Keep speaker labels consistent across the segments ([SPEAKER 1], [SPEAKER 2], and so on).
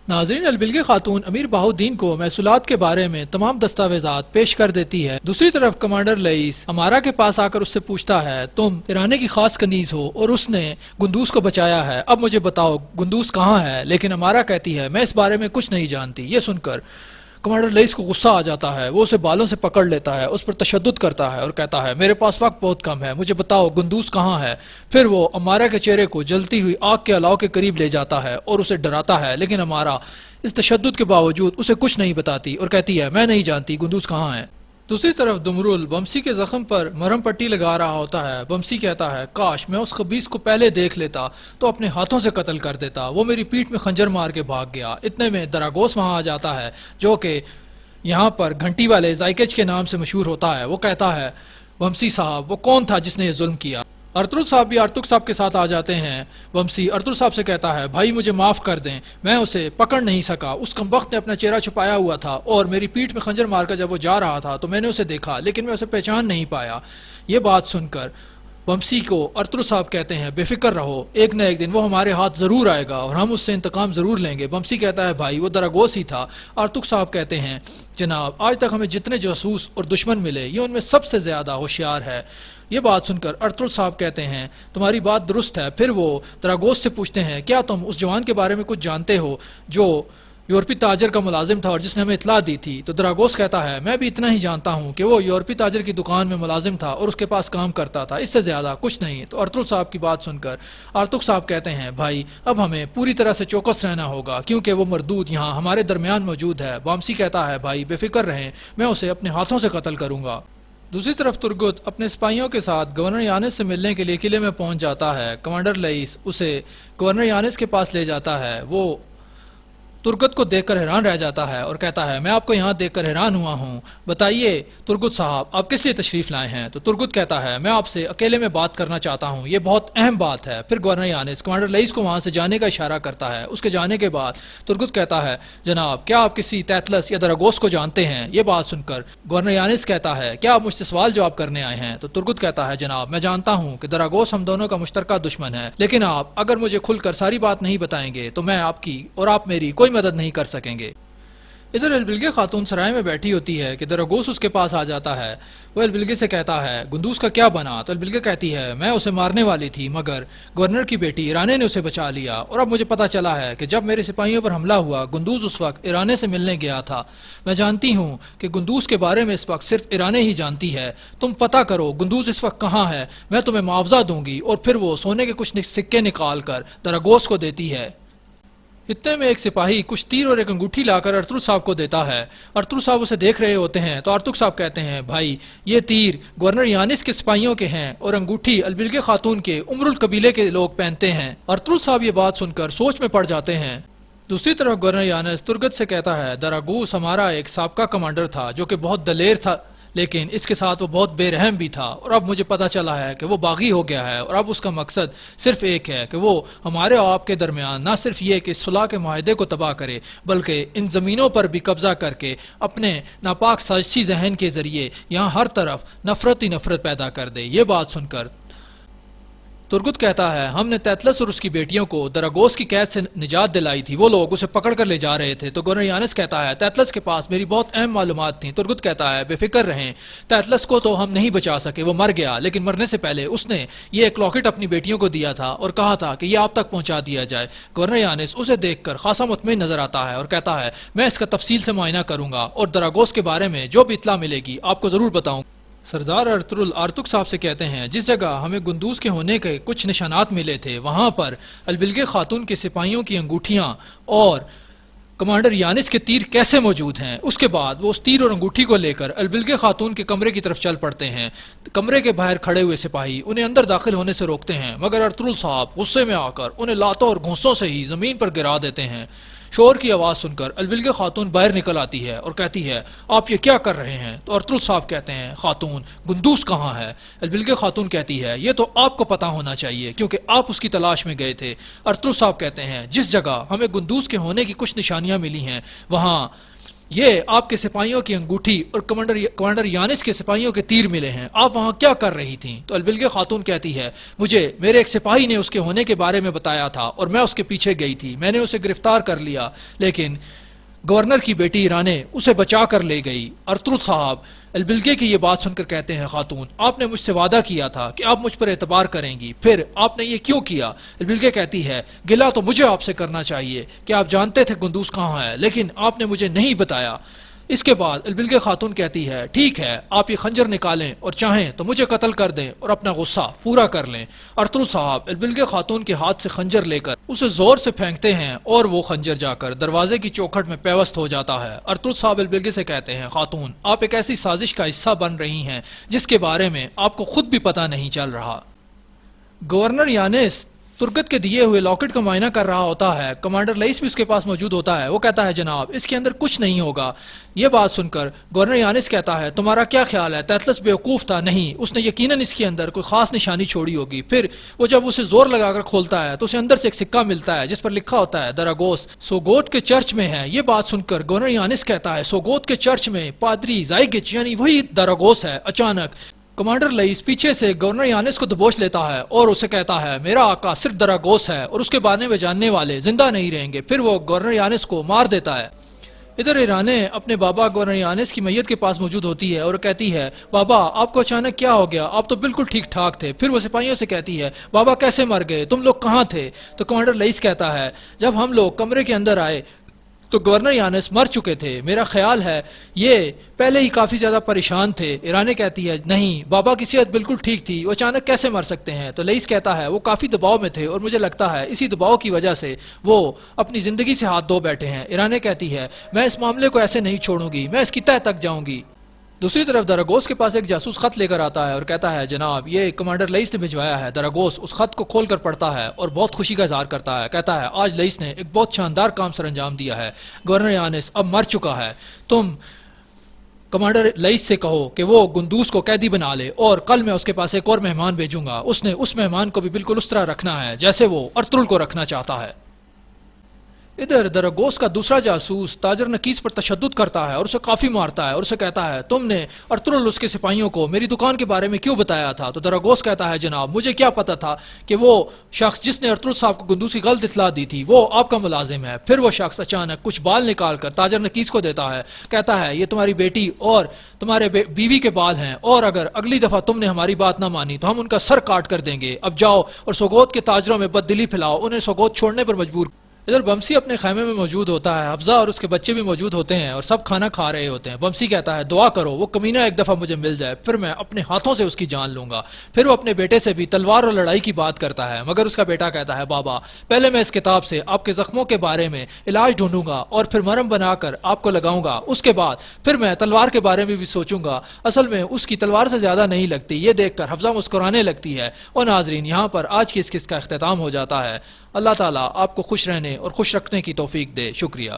[SPEAKER 1] ناظرین، البلگہ خاتون امیر بہاؤالدین کو محصولات کے بارے میں تمام دستاویزات پیش کر دیتی ہے۔ دوسری طرف کمانڈر لئیس ہمارا کے پاس آ کر اس سے پوچھتا ہے تم ایرانے کی خاص کنیز ہو اور اس نے گندوز کو بچایا ہے، اب مجھے بتاؤ گندوز کہاں ہے؟ لیکن ہمارا کہتی ہے میں اس بارے میں کچھ نہیں جانتی۔ یہ سن کر کمانڈر لئیس کو غصہ آ جاتا ہے، وہ اسے بالوں سے پکڑ لیتا ہے، اس پر تشدد کرتا ہے اور کہتا ہے میرے پاس وقت بہت کم ہے، مجھے بتاؤ گندوز کہاں ہے؟ پھر وہ امارہ کے چہرے کو جلتی ہوئی آگ کے الاؤ کے قریب لے جاتا ہے اور اسے ڈراتا ہے، لیکن امارہ اس تشدد کے باوجود اسے کچھ نہیں بتاتی اور کہتی ہے میں نہیں جانتی گندوز کہاں ہے۔ دوسری طرف دمرول بمسی کے زخم پر مرہم پٹی لگا رہا ہوتا ہے۔ بمسی کہتا ہے کاش میں اس خبیث کو پہلے دیکھ لیتا تو اپنے ہاتھوں سے قتل کر دیتا، وہ میری پیٹھ میں خنجر مار کے بھاگ گیا۔ اتنے میں دراگوس وہاں آ جاتا ہے جو کہ یہاں پر گھنٹی والے زائکچ کے نام سے مشہور ہوتا ہے۔ وہ کہتا ہے بمسی صاحب وہ کون تھا جس نے یہ ظلم کیا؟ ارطغرل صاحب بھی ارطغرل صاحب کے ساتھ آ جاتے ہیں۔ بمسی ارطغرل صاحب سے کہتا ہے بھائی مجھے معاف کر دیں، میں اسے پکڑ نہیں سکا، اس کمبخت نے اپنا چہرہ چھپایا ہوا تھا اور میری پیٹھ میں خنجر مار کر جب وہ جا رہا تھا تو میں نے اسے دیکھا لیکن میں اسے پہچان نہیں پایا۔ یہ بات سن کر بمسی کو ارطغرل صاحب کہتے ہیں بے فکر رہو، ایک نہ ایک دن وہ ہمارے ہاتھ ضرور آئے گا اور ہم اس سے انتقام ضرور لیں گے۔ بمسی کہتا ہے بھائی وہ دراگوس ہی تھا۔ ارطغرل صاحب کہتے ہیں جناب آج تک ہمیں جتنے جاسوس اور دشمن ملے یہ ان میں سب سے زیادہ ہوشیار ہے۔ یہ بات سن کر ارطغرل صاحب کہتے ہیں تمہاری بات درست ہے۔ پھر وہ دراگوس سے پوچھتے ہیں کیا تم اس جوان کے بارے میں کچھ جانتے ہو جو یورپی تاجر کا ملازم تھا اور جس نے ہمیں اطلاع دی تھی؟ تو دراگوس کہتا ہے میں بھی اتنا ہی جانتا ہوں کہ وہ یورپی تاجر کی دکان میں ملازم تھا اور اس کے پاس کام کرتا تھا، اس سے زیادہ کچھ نہیں۔ تو ارطغرل صاحب کی بات سن کر ارطغرل صاحب کہتے ہیں بھائی اب ہمیں پوری طرح سے چوکس رہنا ہوگا کیونکہ وہ مردود یہاں ہمارے درمیان موجود ہے۔ بامسی کہتا ہے بھائی بے فکر رہیں، میں اسے اپنے ہاتھوں سے قتل کروں گا۔ دوسری طرف ترگت اپنے سپاہیوں کے ساتھ گورنر یانس سے ملنے کے لیے قلعے میں پہنچ جاتا ہے۔ کمانڈر لئیس اسے گورنر یانس کے پاس لے جاتا ہے۔ وہ ترگت کو دیکھ کر حیران رہ جاتا ہے اور کہتا ہے میں آپ کو یہاں دیکھ کر حیران ہوا ہوں، بتائیے ترگت صاحب آپ کس لیے تشریف لائے ہیں؟ تو ترگت کہتا ہے میں آپ سے اکیلے میں بات کرنا چاہتا ہوں، یہ بہت اہم بات ہے۔ پھر گورنر یانس کمانڈر لئیس کو وہاں سے جانے کا اشارہ کرتا ہے۔ اس کے جانے کے بعد ترگت کہتا ہے جناب کیا آپ کسی تیتلس یا دراگوس کو جانتے ہیں؟ یہ بات سن کر گورنر یانس کہتا ہے کیا آپ مجھ سے سوال جواب کرنے آئے ہیں؟ تو ترگت کہتا ہے جناب میں جانتا ہوں کہ دراگوس ہم دونوں کا مشترکہ دشمن ہے، لیکن آپ اگر مجھے کھل کر ساری بات نہیں بتائیں گے تو میں آپ کی اور آپ میری کوئی مدد نہیں کر سکیں گے۔ ادھر البلگہ خاتون سرائے میں بیٹھی ہوتی ہے کہ دراگوس اس کے پاس آ جاتا ہے۔ وہ البلگہ سے کہتا ہے گندوز کا کیا بنا؟ تو البلگہ کہتی ہے میں اسے مارنے والی تھی مگر گورنر کی بیٹی ایرانے نے اسے بچا لیا، اور اب مجھے پتا چلا ہے کہ جب میرے سپاہیوں پر حملہ ہوا گندوز اس وقت ایرانے سے ملنے گیا تھا۔ میں جانتی ہوں کہ گندوز کے بارے میں اس وقت صرف ایرانے ہی جانتی ہے، تم پتہ کرو گندوز اس وقت کہاں ہے، میں تمہیں معاوضہ دوں گی۔ اور پھر وہ سونے کے کچھ سکے نکال کر دراگوس کو دیتی ہے۔ اتنے میں ایک سپاہی کچھ تیر اور ایک انگوٹھی لا کر ارطغرل صاحب کو دیتا ہے۔ ارطغرل صاحب اسے دیکھ رہے ہوتے ہیں تو ارطغرل صاحب کہتے ہیں بھائی یہ تیر گورنر یانس کے سپاہیوں کے ہیں اور انگوٹھی البلگہ خاتون کے امرل قبیلے کے لوگ پہنتے ہیں۔ ارطغرل صاحب یہ بات سن کر سوچ میں پڑ جاتے ہیں۔ دوسری طرف گورنر یانس ترگت سے کہتا ہے دراگوس ہمارا ایک سابقہ کمانڈر تھا جو کہ بہت دلیر تھا، لیکن اس کے ساتھ وہ بہت بے رحم بھی تھا، اور اب مجھے پتا چلا ہے کہ وہ باغی ہو گیا ہے، اور اب اس کا مقصد صرف ایک ہے کہ وہ ہمارے اور آپ کے درمیان نہ صرف یہ کہ صلح کے معاہدے کو تباہ کرے بلکہ ان زمینوں پر بھی قبضہ کر کے اپنے ناپاک سازشی ذہن کے ذریعے یہاں ہر طرف نفرت ہی نفرت پیدا کر دے۔ یہ بات سن کر ترگت کہتا ہے ہم نے تیتلس اور اس کی بیٹیوں کو دراگوس کی قید سے نجات دلائی تھی، وہ لوگ اسے پکڑ کر لے جا رہے تھے۔ تو گورنر یانس کہتا ہے تیتلس کے پاس میری بہت اہم معلومات تھیں۔ ترگت کہتا ہے بے فکر رہیں، تیتلس کو تو ہم نہیں بچا سکے، وہ مر گیا، لیکن مرنے سے پہلے اس نے یہ ایک لاکٹ اپنی بیٹیوں کو دیا تھا اور کہا تھا کہ یہ آپ تک پہنچا دیا جائے۔ گورنر یانس اسے دیکھ کر خاصا مطمئن نظر آتا ہے اور کہتا ہے میں اس کا تفصیل سے معائنہ کروں گا اور دراگوس کے بارے میں جو بھی اطلاع ملے گی آپ کو ضرور بتاؤں گا۔ سردار ارطغرل ارطغرل صاحب سے کہتے ہیں جس جگہ ہمیں گندوز کے ہونے کے کچھ نشانات ملے تھے وہاں پر البلگہ خاتون کے سپاہیوں کی انگوٹھیاں اور کمانڈر یانس کے تیر کیسے موجود ہیں؟ اس کے بعد وہ اس تیر اور انگوٹھی کو لے کر البلگہ خاتون کے کمرے کی طرف چل پڑتے ہیں۔ کمرے کے باہر کھڑے ہوئے سپاہی انہیں اندر داخل ہونے سے روکتے ہیں مگر ارطغرل صاحب غصے میں آ کر انہیں لاتوں اور گھونسوں سے ہی زمین پر گرا دیتے ہیں۔ شور کی آواز سن کر البلگہ خاتون باہر نکل آتی ہے اور کہتی ہے آپ یہ کیا کر رہے ہیں؟ تو ارطغرل صاحب کہتے ہیں خاتون گندوز کہاں ہے؟ البلگہ خاتون کہتی ہے یہ تو آپ کو پتا ہونا چاہیے کیونکہ آپ اس کی تلاش میں گئے تھے۔ ارطغرل صاحب کہتے ہیں جس جگہ ہمیں گندوز کے ہونے کی کچھ نشانیاں ملی ہیں وہاں یہ آپ کے سپاہیوں کی انگوٹھی اور کمانڈر یانس کے سپاہیوں کے تیر ملے ہیں، آپ وہاں کیا کر رہی تھیں؟ تو البلگہ خاتون کہتی ہے مجھے میرے ایک سپاہی نے اس کے ہونے کے بارے میں بتایا تھا اور میں اس کے پیچھے گئی تھی، میں نے اسے گرفتار کر لیا، لیکن گورنر کی بیٹی ایرانے اسے بچا کر لے گئی۔ ارطغرل صاحب البلگہ کی یہ بات سن کر کہتے ہیں خاتون آپ نے مجھ سے وعدہ کیا تھا کہ آپ مجھ پر اعتبار کریں گی، پھر آپ نے یہ کیوں کیا؟ البلگہ کہتی ہے گلہ تو مجھے آپ سے کرنا چاہیے کہ آپ جانتے تھے گندوز کہاں ہے، لیکن آپ نے مجھے نہیں بتایا۔ اس کے بعد البلگہ خاتون کہتی ہے ٹھیک ہے آپ یہ خنجر نکالیں اور چاہیں تو مجھے قتل کر دیں اور اپنا غصہ پورا کر لیں۔ ارطغرل صاحب البلگہ خاتون کے ہاتھ سے خنجر لے کر اسے زور سے پھینکتے ہیں اور وہ خنجر جا کر دروازے کی چوکھٹ میں پیوست ہو جاتا ہے۔ ارطغرل صاحب البلگہ سے کہتے ہیں خاتون آپ ایک ایسی سازش کا حصہ بن رہی ہیں جس کے بارے میں آپ کو خود بھی پتہ نہیں چل رہا۔ گورنر یانس ترگت کے دیے ہوئے لاکٹ کا معائنہ کر رہا ہوتا ہے، کمانڈر لئیس بھی اس کے پاس موجود ہوتا ہے، وہ کہتا ہے جناب اس کے اندر کچھ نہیں ہوگا۔ یہ بات سن کر گورنر یانس کہتا ہے تمہارا کیا خیال ہے تیتلس بیوقوف تھا؟ نہیں، اس نے یقیناً اس کے اندر کوئی خاص نشانی چھوڑی ہوگی۔ پھر وہ جب اسے زور لگا کر کھولتا ہے تو اسے اندر سے ایک سکہ ملتا ہے جس پر لکھا ہوتا ہے دراگوس سوگوت کے چرچ میں ہے۔ یہ بات سن کر گورنر یانس کہتا ہے سوگوت کے چرچ میں پادری زائگچ یعنی وہی دراگوس ہے۔ اچانک کمانڈر لئیس پیچھے سے گورنر یانس کو دبوچ لیتا ہے اور اسے کہتا ہے میرا آقا صرف دراگوس ہے اور اس کے بارے میں جاننے والے زندہ نہیں رہیں گے۔ پھر وہ گورنر یانس کو مار دیتا ہے۔ ادھر ایرانے اپنے بابا گورنر یانس کی میت کے پاس موجود ہوتی ہے اور کہتی ہے بابا آپ کو اچانک کیا ہو گیا؟ آپ تو بالکل ٹھیک ٹھاک تھے۔ پھر وہ سپاہیوں سے کہتی ہے بابا کیسے مر گئے؟ تم لوگ کہاں تھے؟ تو کمانڈر لئیس کہتا ہے جب ہم لوگ کمرے کے اندر آئے تو گورنر یانس مر چکے تھے، میرا خیال ہے یہ پہلے ہی کافی زیادہ پریشان تھے۔ ایرانے کہتی ہے نہیں بابا کی صحت بالکل ٹھیک تھی، وہ اچانک کیسے مر سکتے ہیں؟ تو لئیس کہتا ہے وہ کافی دباؤ میں تھے اور مجھے لگتا ہے اسی دباؤ کی وجہ سے وہ اپنی زندگی سے ہاتھ دھو بیٹھے ہیں۔ ایرانے کہتی ہے میں اس معاملے کو ایسے نہیں چھوڑوں گی، میں اس کی تہہ تک جاؤں گی۔ دوسری طرف دراگوس کے پاس ایک جاسوس خط لے کر آتا ہے اور کہتا ہے جناب یہ کمانڈر لئیس نے بھجوایا ہے۔ دراگوس اس خط کو کھول کر پڑھتا ہے اور بہت خوشی کا اظہار کرتا ہے، کہتا ہے آج لئیس نے ایک بہت شاندار کام سر انجام دیا ہے، گورنر یانس اب مر چکا ہے، تم کمانڈر لئیس سے کہو کہ وہ گندوز کو قیدی بنا لے اور کل میں اس کے پاس ایک اور مہمان بھیجوں گا، اس نے اس مہمان کو بھی بالکل اس طرح رکھنا ہے جیسے وہ ارطغرل کو رکھنا چاہتا ہے۔ ادھر دراگوس کا دوسرا جاسوس تاجر نکیس پر تشدد کرتا ہے اور اسے کافی مارتا ہے اور اسے کہتا ہے تم نے ارطغرل اس کے سپاہیوں کو میری دکان کے بارے میں کیوں بتایا تھا؟ تو دراگوس کہتا ہے جناب مجھے کیا پتا تھا کہ وہ شخص جس نے ارطغرل صاحب کو گندوز کی غلط اطلاع دی تھی وہ آپ کا ملازم ہے۔ پھر وہ شخص اچانک کچھ بال نکال کر تاجر نکیس کو دیتا ہے، کہتا ہے یہ تمہاری بیٹی اور تمہارے بیوی کے بال ہیں اور اگر اگلی دفعہ تم نے ہماری بات نہ مانی تو ہم ان کا سر کاٹ کر دیں گے، اب جاؤ اور سوگوت کے تاجروں میں بددلی پھیلاؤ، انہیں سوگوت چھوڑنے پر مجبور۔ ادھر بمسی اپنے خیمے میں موجود ہوتا ہے، حفظہ اور اس کے بچے بھی موجود ہوتے ہیں اور سب کھانا کھا رہے ہوتے ہیں۔ بمسی کہتا ہے دعا کرو وہ کمینہ ایک دفعہ مجھے مل جائے، پھر میں اپنے ہاتھوں سے اس کی جان لوں گا۔ پھر وہ اپنے بیٹے سے بھی تلوار اور لڑائی کی بات کرتا ہے، مگر اس کا بیٹا کہتا ہے بابا پہلے میں اس کتاب سے آپ کے زخموں کے بارے میں علاج ڈھونڈوں گا اور پھر مرہم بنا کر آپ کو لگاؤں گا، اس کے بعد پھر میں تلوار کے بارے میں بھی سوچوں گا، اصل میں اس کی تلوار سے زیادہ نہیں لگتی۔ یہ دیکھ کر حفظہ مسکرانے لگتی ہے۔ اور ناظرین یہاں پر آج کی اس قسط کا اختتام ہو جاتا ہے۔ اللہ تعالیٰ آپ کو خوش رہنے اور خوش رکھنے کی توفیق دے۔ شکریہ۔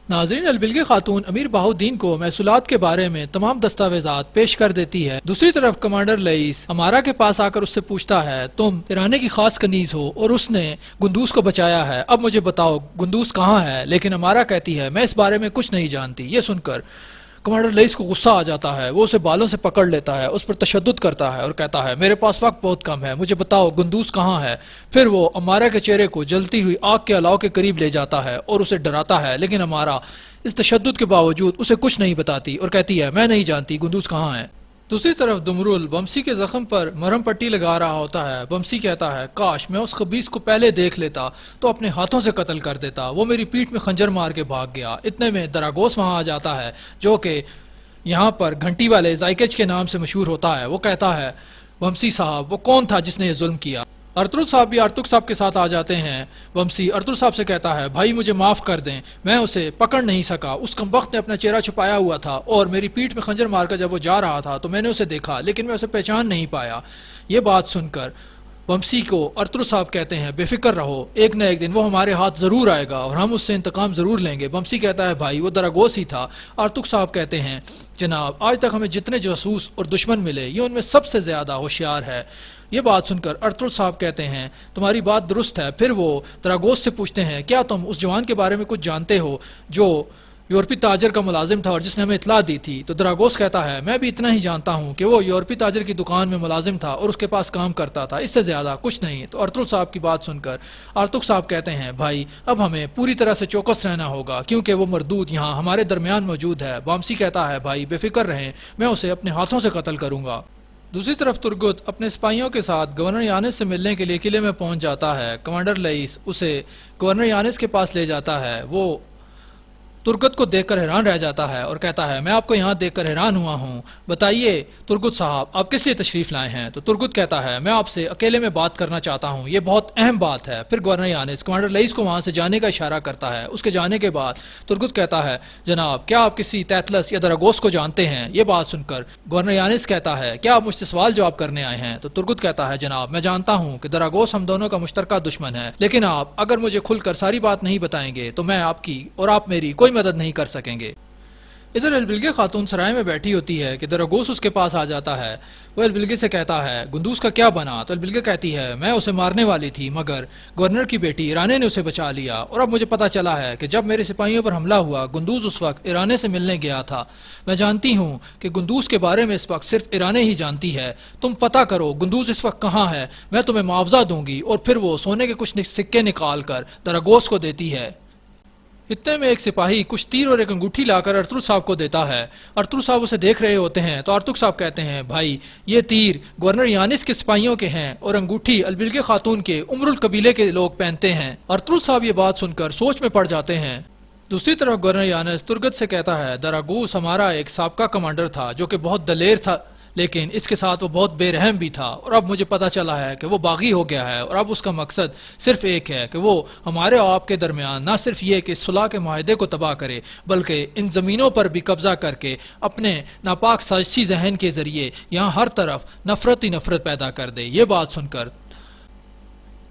[SPEAKER 1] ناظرین البلگہ خاتون امیر بہاؤالدین کو محصولات کے بارے میں تمام دستاویزات پیش کر دیتی ہے۔ دوسری طرف کمانڈر لئیس امارا کے پاس آ کر اس سے پوچھتا ہے تم ایرانے کی خاص کنیز ہو اور اس نے گندوز کو بچایا ہے، اب مجھے بتاؤ گندوز کہاں ہے؟ لیکن امارا کہتی ہے میں اس بارے میں کچھ نہیں جانتی۔ یہ سن کر کمانڈر لئیس کو غصہ آ جاتا ہے، وہ اسے بالوں سے پکڑ لیتا ہے، اس پر تشدد کرتا ہے اور کہتا ہے میرے پاس وقت بہت کم ہے، مجھے بتاؤ گندوز کہاں ہے؟ پھر وہ امارا کے چہرے کو جلتی ہوئی آگ کے الاؤ کے قریب لے جاتا ہے اور اسے ڈراتا ہے، لیکن امارا اس تشدد کے باوجود اسے کچھ نہیں بتاتی اور کہتی ہے میں نہیں جانتی گندوز کہاں ہے۔ دوسری طرف دمرول بمسی کے زخم پر مرہم پٹی لگا رہا ہوتا ہے۔ بمسی کہتا ہے کاش میں اس خبیث کو پہلے دیکھ لیتا تو اپنے ہاتھوں سے قتل کر دیتا، وہ میری پیٹھ میں خنجر مار کے بھاگ گیا۔ اتنے میں دراگوس وہاں آ جاتا ہے جو کہ یہاں پر گھنٹی والے زائکچ کے نام سے مشہور ہوتا ہے۔ وہ کہتا ہے بمسی صاحب وہ کون تھا جس نے یہ ظلم کیا؟ ارطغرل صاحب بھی ارتک صاحب کے ساتھ آ جاتے ہیں۔ بمسی ارطغرل صاحب سے کہتا ہے بھائی مجھے معاف کر دیں، میں اسے پکڑ نہیں سکا، اس کمبخت نے اپنا چہرہ چھپایا ہوا تھا اور میری پیٹھ میں خنجر مار کر جب وہ جا رہا تھا تو میں نے اسے دیکھا لیکن میں اسے پہچان نہیں پایا۔ یہ بات سن کر بمسی کو ارطغرل صاحب کہتے ہیں بے فکر رہو، ایک نہ ایک دن وہ ہمارے ہاتھ ضرور آئے گا اور ہم اس سے انتقام ضرور لیں گے۔ بمسی کہتا ہے بھائی وہ دراگوس ہی تھا۔ ارطغرل صاحب کہتے ہیں جناب آج تک ہمیں جتنے جاسوس اور دشمن ملے یہ ان میں سب سے زیادہ ہوشیار ہے، یہ بات سن کر ارطغرل صاحب کہتے ہیں تمہاری بات درست ہے۔ پھر وہ دراگوس سے پوچھتے ہیں کیا تم اس جوان کے بارے میں کچھ جانتے ہو جو یورپی تاجر کا ملازم تھا اور جس نے ہمیں اطلاع دی تھی؟ تو دراگوس کہتا ہے میں بھی اتنا ہی جانتا ہوں کہ وہ یورپی تاجر کی دکان میں ملازم تھا اور اس کے پاس کام کرتا تھا، اس سے زیادہ کچھ نہیں۔ تو ارطغرل صاحب کی بات سن کر ارطغرل صاحب کہتے ہیں بھائی اب ہمیں پوری طرح سے چوکس رہنا ہوگا کیونکہ وہ مردود یہاں ہمارے درمیان موجود ہے۔ وامسی کہتا ہے بھائی بے فکر رہیں، میں اسے اپنے ہاتھوں سے قتل کروں گا۔ دوسری طرف ترگت اپنے سپاہیوں کے ساتھ گورنر یانس سے ملنے کے لیے قلعے میں پہنچ جاتا ہے۔ کمانڈر لئیس اسے گورنر یانس کے پاس لے جاتا ہے۔ وہ ترگت کو دیکھ کر حیران رہ جاتا ہے اور کہتا ہے میں آپ کو یہاں دیکھ کر حیران ہوا ہوں، بتائیے ترگت صاحب آپ کس لیے تشریف لائے ہیں؟ تو ترگت کہتا ہے میں آپ سے اکیلے میں بات کرنا چاہتا ہوں، یہ بہت اہم بات ہے۔ پھر گورنر یانس کمانڈر لئیس کو وہاں سے جانے کا اشارہ کرتا ہے۔ اس کے جانے کے بعد ترگت کہتا ہے جناب کیا آپ کسی تیتلس یا دراگوس کو جانتے ہیں؟ یہ بات سن کر گورنر یانس کہتا ہے کیا آپ مجھ سے سوال جواب کرنے آئے ہیں؟ تو ترگت کہتا ہے جناب میں جانتا ہوں کہ دراگوس ہم دونوں کا مشترکہ دشمن ہے، لیکن آپ اگر مجھے کھل کر ساری بات نہیں بتائیں گے تو میں آپ کی اور آپ میری کوئی مدد نہیں کر سکیں گے۔ ادھر البلگے خاتون سرائے میں بیٹھی ہوتی ہے کہ دراگوس اس کے پاس آ جاتا ہے۔ وہ البلگے سے کہتا ہے گندوز کا کیا بنا؟ تو البلگے کہتی ہے میں اسے مارنے والی تھی مگر گورنر کی بیٹی ایرانے نے اسے بچا لیا، اور اب مجھے پتا چلا ہے کہ جب میرے سپاہیوں پر حملہ ہوا گندوز اس وقت ایرانے سے ملنے گیا تھا۔ میں جانتی ہوں کہ گندوز کے بارے میں اس وقت صرف ایرانے ہی جانتی ہے، تم پتا کرو گندوز اس وقت کہاں ہے، میں تمہیں معاوضہ دوں گی۔ اور پھر وہ سونے کے کچھ سکے نکال کر دراگوس کو دیتی ہے۔ اتنے میں ایک سپاہی کچھ تیر اور ایک انگوٹھی لا کر ارطغرل صاحب کو دیتا ہے۔ ارطغرل صاحب اسے دیکھ رہے ہوتے ہیں تو ارطغرل صاحب کہتے ہیں بھائی یہ تیر گورنر یانس کے سپاہیوں کے ہیں اور انگوٹھی البلگے خاتون کے عمر القبیلے کے لوگ پہنتے ہیں۔ ارطغرل صاحب یہ بات سن کر سوچ میں پڑ جاتے ہیں۔ دوسری طرف گورنر یانس ترگت سے کہتا ہے دراگوس ہمارا ایک سابقہ کمانڈر تھا جو کہ بہت دلیر تھا، لیکن اس کے ساتھ وہ بہت بے رحم بھی تھا، اور اب مجھے پتا چلا ہے کہ وہ باغی ہو گیا ہے، اور اب اس کا مقصد صرف ایک ہے کہ وہ ہمارے اور آپ کے درمیان نہ صرف یہ کہ صلح کے معاہدے کو تباہ کرے بلکہ ان زمینوں پر بھی قبضہ کر کے اپنے ناپاک سازشی ذہن کے ذریعے یہاں ہر طرف نفرت ہی نفرت پیدا کر دے۔ یہ بات سن کر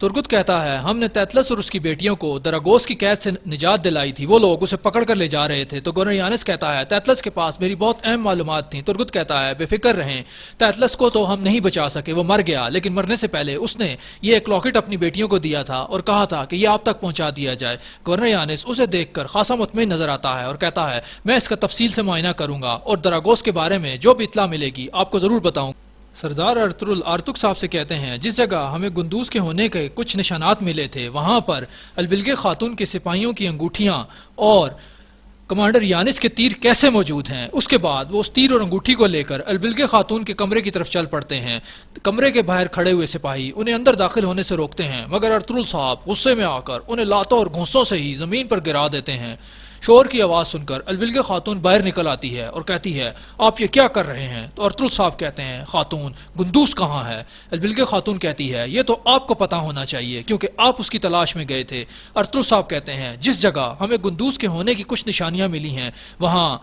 [SPEAKER 1] ترگت کہتا ہے ہم نے تیتلس اور اس کی بیٹیوں کو دراگوس کی قید سے نجات دلائی تھی، وہ لوگ اسے پکڑ کر لے جا رہے تھے۔ تو گورنر یانس کہتا ہے تیتلس کے پاس میری بہت اہم معلومات تھیں۔ ترگت کہتا ہے بے فکر رہیں، تیتلس کو تو ہم نہیں بچا سکے، وہ مر گیا، لیکن مرنے سے پہلے اس نے یہ ایک لاکٹ اپنی بیٹیوں کو دیا تھا اور کہا تھا کہ یہ آپ تک پہنچا دیا جائے۔ گورنر یانس اسے دیکھ کر خاصا مطمئن نظر آتا ہے اور کہتا ہے میں اس کا تفصیل سے معائنہ کروں گا اور دراگوس کے بارے میں جو بھی اطلاع ملے گی آپ کو ضرور بتاؤں۔ سردار ارطغرل ارتک صاحب سے کہتے ہیں جس جگہ ہمیں گندوز کے ہونے کے کچھ نشانات ملے تھے وہاں پر البلگے خاتون کے سپاہیوں کی انگوٹھیاں اور کمانڈر یانس کے تیر کیسے موجود ہیں۔ اس کے بعد وہ اس تیر اور انگوٹھی کو لے کر البلگے خاتون کے کمرے کی طرف چل پڑتے ہیں۔ کمرے کے باہر کھڑے ہوئے سپاہی انہیں اندر داخل ہونے سے روکتے ہیں مگر ارطغرل صاحب غصے میں آ کر انہیں لاتوں اور گھونسوں سے ہی زمین پر گرا دیتے ہیں۔ شور کی آواز سن کر البلگے خاتون باہر نکل آتی ہے اور کہتی ہے آپ یہ کیا کر رہے ہیں؟ تو ارطغرل صاحب کہتے ہیں خاتون گندوز کہاں ہے؟ البلگے خاتون کہتی ہے یہ تو آپ کو پتا ہونا چاہیے کیونکہ آپ اس کی تلاش میں گئے تھے۔ ارطغرل صاحب کہتے ہیں جس جگہ ہمیں گندوز کے ہونے کی کچھ نشانیاں ملی ہیں وہاں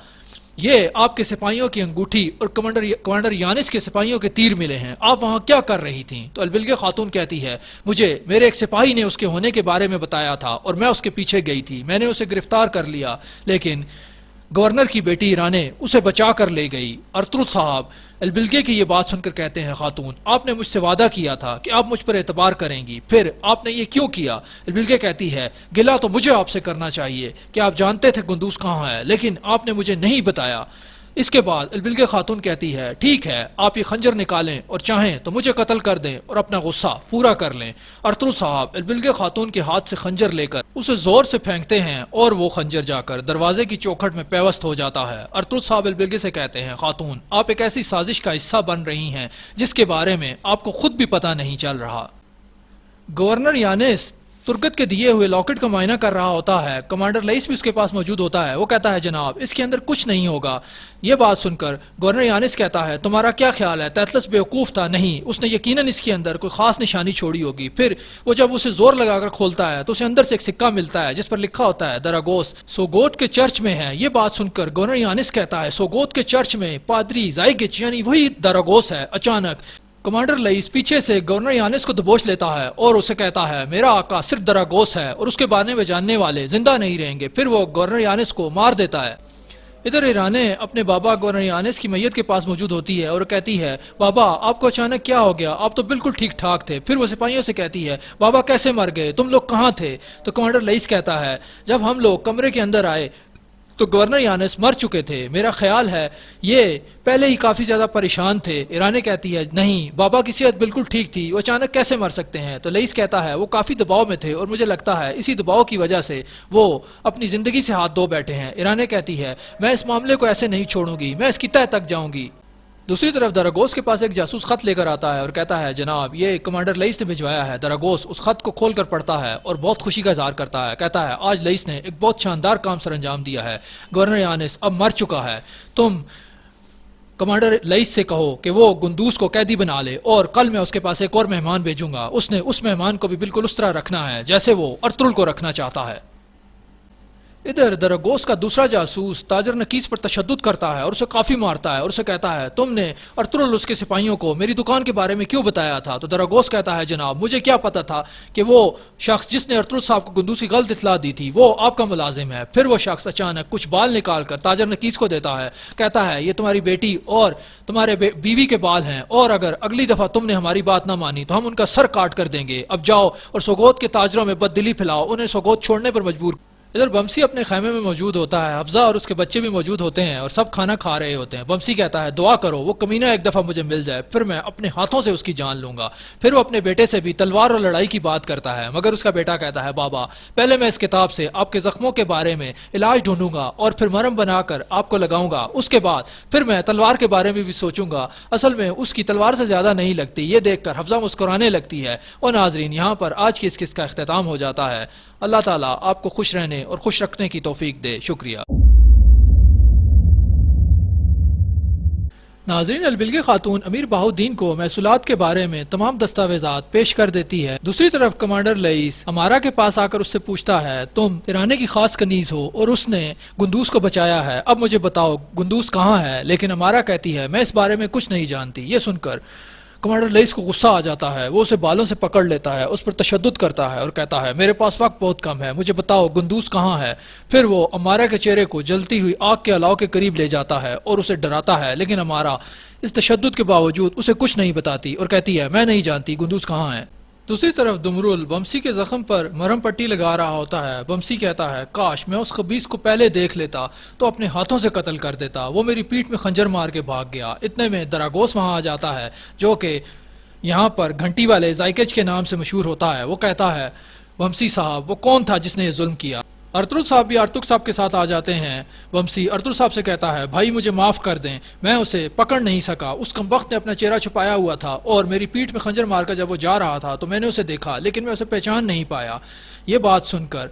[SPEAKER 1] یہ آپ کے سپاہیوں کی انگوٹھی اور کمانڈر یانس کے سپاہیوں کے تیر ملے ہیں، آپ وہاں کیا کر رہی تھیں؟ تو البلگے خاتون کہتی ہے مجھے میرے ایک سپاہی نے اس کے ہونے کے بارے میں بتایا تھا اور میں اس کے پیچھے گئی تھی، میں نے اسے گرفتار کر لیا لیکن گورنر کی بیٹی ایرانے اسے بچا کر لے گئی۔ ارطغرل صاحب البلگے کی یہ بات سن کر کہتے ہیں خاتون آپ نے مجھ سے وعدہ کیا تھا کہ آپ مجھ پر اعتبار کریں گی، پھر آپ نے یہ کیوں کیا؟ البلگے کہتی ہے گلہ تو مجھے آپ سے کرنا چاہیے کہ آپ جانتے تھے گندوز کہاں ہے لیکن آپ نے مجھے نہیں بتایا۔ اس کے بعد البلگے خاتون کہتی ہے ٹھیک ہے آپ یہ خنجر نکالیں اور چاہیں تو مجھے قتل کر دیں اور اپنا غصہ پورا کر لیں۔ ارطغرل صاحب البلگے خاتون کے ہاتھ سے خنجر لے کر اسے زور سے پھینکتے ہیں اور وہ خنجر جا کر دروازے کی چوکھٹ میں پیوست ہو جاتا ہے۔ ارطغرل صاحب البلگے سے کہتے ہیں خاتون آپ ایک ایسی سازش کا حصہ بن رہی ہیں جس کے بارے میں آپ کو خود بھی پتہ نہیں چل رہا۔ گورنر یانس ترگت کے دیے ہوئے لاکٹ کا معائنہ کر رہا ہوتا ہے، کمانڈر لئیس بھی اس کے پاس موجود ہوتا ہے، وہ کہتا ہے جناب اس کے اندر کچھ نہیں ہوگا۔ یہ بات سن کر گورنر یانس کہتا ہے تمہارا کیا خیال ہے تیتلس بیوقوف تھا؟ نہیں، اس نے یقیناً اس کے اندر کوئی خاص نشانی چھوڑی ہوگی۔ پھر وہ جب اسے زور لگا کر کھولتا ہے تو اسے اندر سے ایک سکہ ملتا ہے جس پر لکھا ہوتا ہے دراگوس سوگوت کے چرچ میں ہے۔ یہ بات سن کر گورنر یانس کہتا ہے سوگوت کے چرچ میں پادری زائگچ یعنی وہی دراگوس ہے۔ اچانک کمانڈر لئیس پیچھے سے گورنر یانس کو دبوچ لیتا ہے اور اسے کہتا ہے میرا آقا صرف دراگوس ہے اور اس کے بارے میں جاننے والے زندہ نہیں رہیں گے، پھر وہ گورنر یانس کو مار دیتا ہے۔ ادھر ایرانے اپنے بابا گورنر یانس کی میت کے پاس موجود ہوتی ہے اور کہتی ہے بابا آپ کو اچانک کیا ہو گیا، آپ تو بالکل ٹھیک ٹھاک تھے۔ پھر وہ سپاہیوں سے کہتی ہے بابا کیسے مر گئے، تم لوگ کہاں تھے؟ تو کمانڈر لئیس کہتا ہے جب ہم لوگ کمرے کے اندر آئے تو گورنر یانس مر چکے تھے، میرا خیال ہے یہ پہلے ہی کافی زیادہ پریشان تھے۔ ایرانے کہتی ہے نہیں، بابا کی صحت بالکل ٹھیک تھی، وہ اچانک کیسے مر سکتے ہیں؟ تو لئیس کہتا ہے وہ کافی دباؤ میں تھے اور مجھے لگتا ہے اسی دباؤ کی وجہ سے وہ اپنی زندگی سے ہاتھ دھو بیٹھے ہیں۔ ایرانے کہتی ہے میں اس معاملے کو ایسے نہیں چھوڑوں گی، میں اس کی تہہ تک جاؤں گی۔ دوسری طرف دراگوس کے پاس ایک جاسوس خط لے کر آتا ہے اور کہتا ہے جناب یہ کمانڈر لئیس نے بھجوایا ہے۔ دراگوس اس خط کو کھول کر پڑھتا ہے اور بہت خوشی کا اظہار کرتا ہے، کہتا ہے آج لئیس نے ایک بہت شاندار کام سر انجام دیا ہے، گورنر یانس اب مر چکا ہے، تم کمانڈر لئیس سے کہو کہ وہ گندوس کو قیدی بنا لے اور کل میں اس کے پاس ایک اور مہمان بھیجوں گا، اس نے اس مہمان کو بھی بالکل اس طرح رکھنا ہے جیسے وہ ارطغرل کو رکھنا چاہتا ہے۔ ادھر دراگوس کا دوسرا جاسوس تاجر نکیس پر تشدد کرتا ہے اور اسے کافی مارتا ہے اور اسے کہتا ہے تم نے ارطغرل اس کے سپاہیوں کو میری دکان کے بارے میں کیوں بتایا تھا؟ تو دراگوس کہتا ہے جناب مجھے کیا پتا تھا کہ وہ شخص جس نے ارطغرل صاحب کو گندوس کی غلط اطلاع دی تھی وہ آپ کا ملازم ہے۔ پھر وہ شخص اچانک کچھ بال نکال کر تاجر نکیس کو دیتا ہے، کہتا ہے یہ تمہاری بیٹی اور تمہارے بیوی کے بال ہیں اور اگر اگلی دفعہ تم نے ہماری بات نہ مانی تو ہم ان کا سر کاٹ کر دیں گے، اب جاؤ اور سوگوت کے تاجروں میں بددلی پھیلاؤ، انہیں سوگوت چھوڑنے پر مجبور۔ ادھر بمسی اپنے خیمے میں موجود ہوتا ہے، حفظہ اور اس کے بچے بھی موجود ہوتے ہیں اور سب کھانا کھا رہے ہوتے ہیں۔ بمسی کہتا ہے دعا کرو وہ کمینہ ایک دفعہ مجھے مل جائے، پھر میں اپنے ہاتھوں سے اس کی جان لوں گا۔ پھر وہ اپنے بیٹے سے بھی تلوار اور لڑائی کی بات کرتا ہے، مگر اس کا بیٹا کہتا ہے بابا پہلے میں اس کتاب سے آپ کے زخموں کے بارے میں علاج ڈھونڈوں گا اور پھر مرہم بنا کر آپ کو لگاؤں گا، اس کے بعد پھر میں تلوار کے بارے میں بھی سوچوں گا، اصل میں اس کی تلوار سے زیادہ نہیں لگتی۔ یہ دیکھ کر حفظہ مسکرانے لگتی ہے۔ اور ناظرین یہاں پر آج کی اس قسط کا اختتام ہو جاتا ہے۔ اللہ تعالیٰ آپ کو خوش رہنے اور خوش رکھنے کی توفیق دے۔ شکریہ۔ ناظرین البلغ خاتون امیر بہاؤالدین کو محصولات کے بارے میں تمام دستاویزات پیش کر دیتی ہے۔ دوسری طرف کمانڈر لئیس امارا کے پاس آ کر اس سے پوچھتا ہے تم ایرانے کی خاص کنیز ہو اور اس نے گندوس کو بچایا ہے، اب مجھے بتاؤ گندوس کہاں ہے؟ لیکن امارا کہتی ہے میں اس بارے میں کچھ نہیں جانتی۔ یہ سن کر کمانڈر لئیس کو غصہ آ جاتا ہے، وہ اسے بالوں سے پکڑ لیتا ہے، اس پر تشدد کرتا ہے اور کہتا ہے میرے پاس وقت بہت کم ہے، مجھے بتاؤ گندوس کہاں ہے؟ پھر وہ امارا کے چہرے کو جلتی ہوئی آگ کے الاؤ کے قریب لے جاتا ہے اور اسے ڈراتا ہے، لیکن امارا اس تشدد کے باوجود اسے کچھ نہیں بتاتی اور کہتی ہے میں نہیں جانتی گندوس کہاں ہے۔ دوسری طرف دمرول بمسی کے زخم پر مرہم پٹی لگا رہا ہوتا ہے۔ بمسی کہتا ہے کاش میں اس خبیث کو پہلے دیکھ لیتا تو اپنے ہاتھوں سے قتل کر دیتا، وہ میری پیٹھ میں خنجر مار کے بھاگ گیا۔ اتنے میں دراگوس وہاں آ جاتا ہے جو کہ یہاں پر گھنٹی والے زائکچ کے نام سے مشہور ہوتا ہے۔ وہ کہتا ہے بمسی صاحب وہ کون تھا جس نے یہ ظلم کیا؟ ارطغرل صاحب بھی ارطغرل صاحب کے ساتھ آ جاتے ہیں۔ بمسی ارطغرل صاحب سے کہتا ہے بھائی مجھے معاف کر دیں، میں اسے پکڑ نہیں سکا، اس کمبخت نے اپنا چہرہ چھپایا ہوا تھا اور میری پیٹھ میں خنجر مار کر جب وہ جا رہا تھا تو میں نے اسے دیکھا لیکن میں اسے پہچان نہیں پایا۔ یہ بات سن کر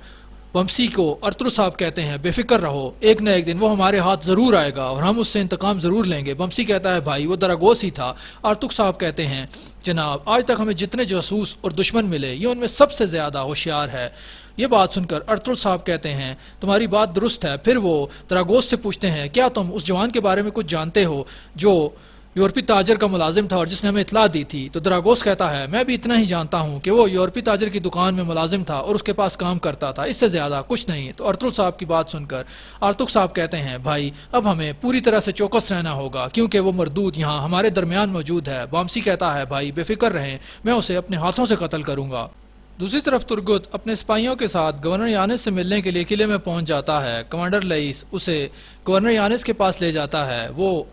[SPEAKER 1] بمسی کو ارطغرل صاحب کہتے ہیں بے فکر رہو، ایک نہ ایک دن وہ ہمارے ہاتھ ضرور آئے گا اور ہم اس سے انتقام ضرور لیں گے۔ بمسی کہتا ہے بھائی وہ دراگوس ہی تھا۔ ارطغرل صاحب کہتے ہیں جناب آج تک ہمیں جتنے جاسوس اور دشمن ملے یہ ان میں سب سے زیادہ ہوشیار ہے۔ یہ بات سن کر ارطغرل صاحب کہتے ہیں تمہاری بات درست ہے۔ پھر وہ دراگوس سے پوچھتے ہیں کیا تم اس جوان کے بارے میں کچھ جانتے ہو جو یورپی تاجر کا ملازم تھا اور جس نے ہمیں اطلاع دی تھی؟ تو دراگوس کہتا ہے میں بھی اتنا ہی جانتا ہوں کہ وہ یورپی تاجر کی دکان میں ملازم تھا اور اس کے پاس کام کرتا تھا، اس سے زیادہ کچھ نہیں۔ تو ارطغرل صاحب کی بات سن کر ارطغرل صاحب کہتے ہیں بھائی اب ہمیں پوری طرح سے چوکس رہنا ہوگا کیونکہ وہ مردود یہاں ہمارے درمیان موجود ہے۔ بامسی کہتا ہے بھائی بے فکر رہیں، میں اسے اپنے ہاتھوں سے قتل کروں گا۔ دوسری طرف ترگت اپنے سپاہیوں کے ساتھ گورنر یانس سے ملنے کے لیے قلعے میں پہنچ جاتا ہے۔ کمانڈر لئیس اسے گورنر یانس کے پاس لے جاتا ہے۔ وہ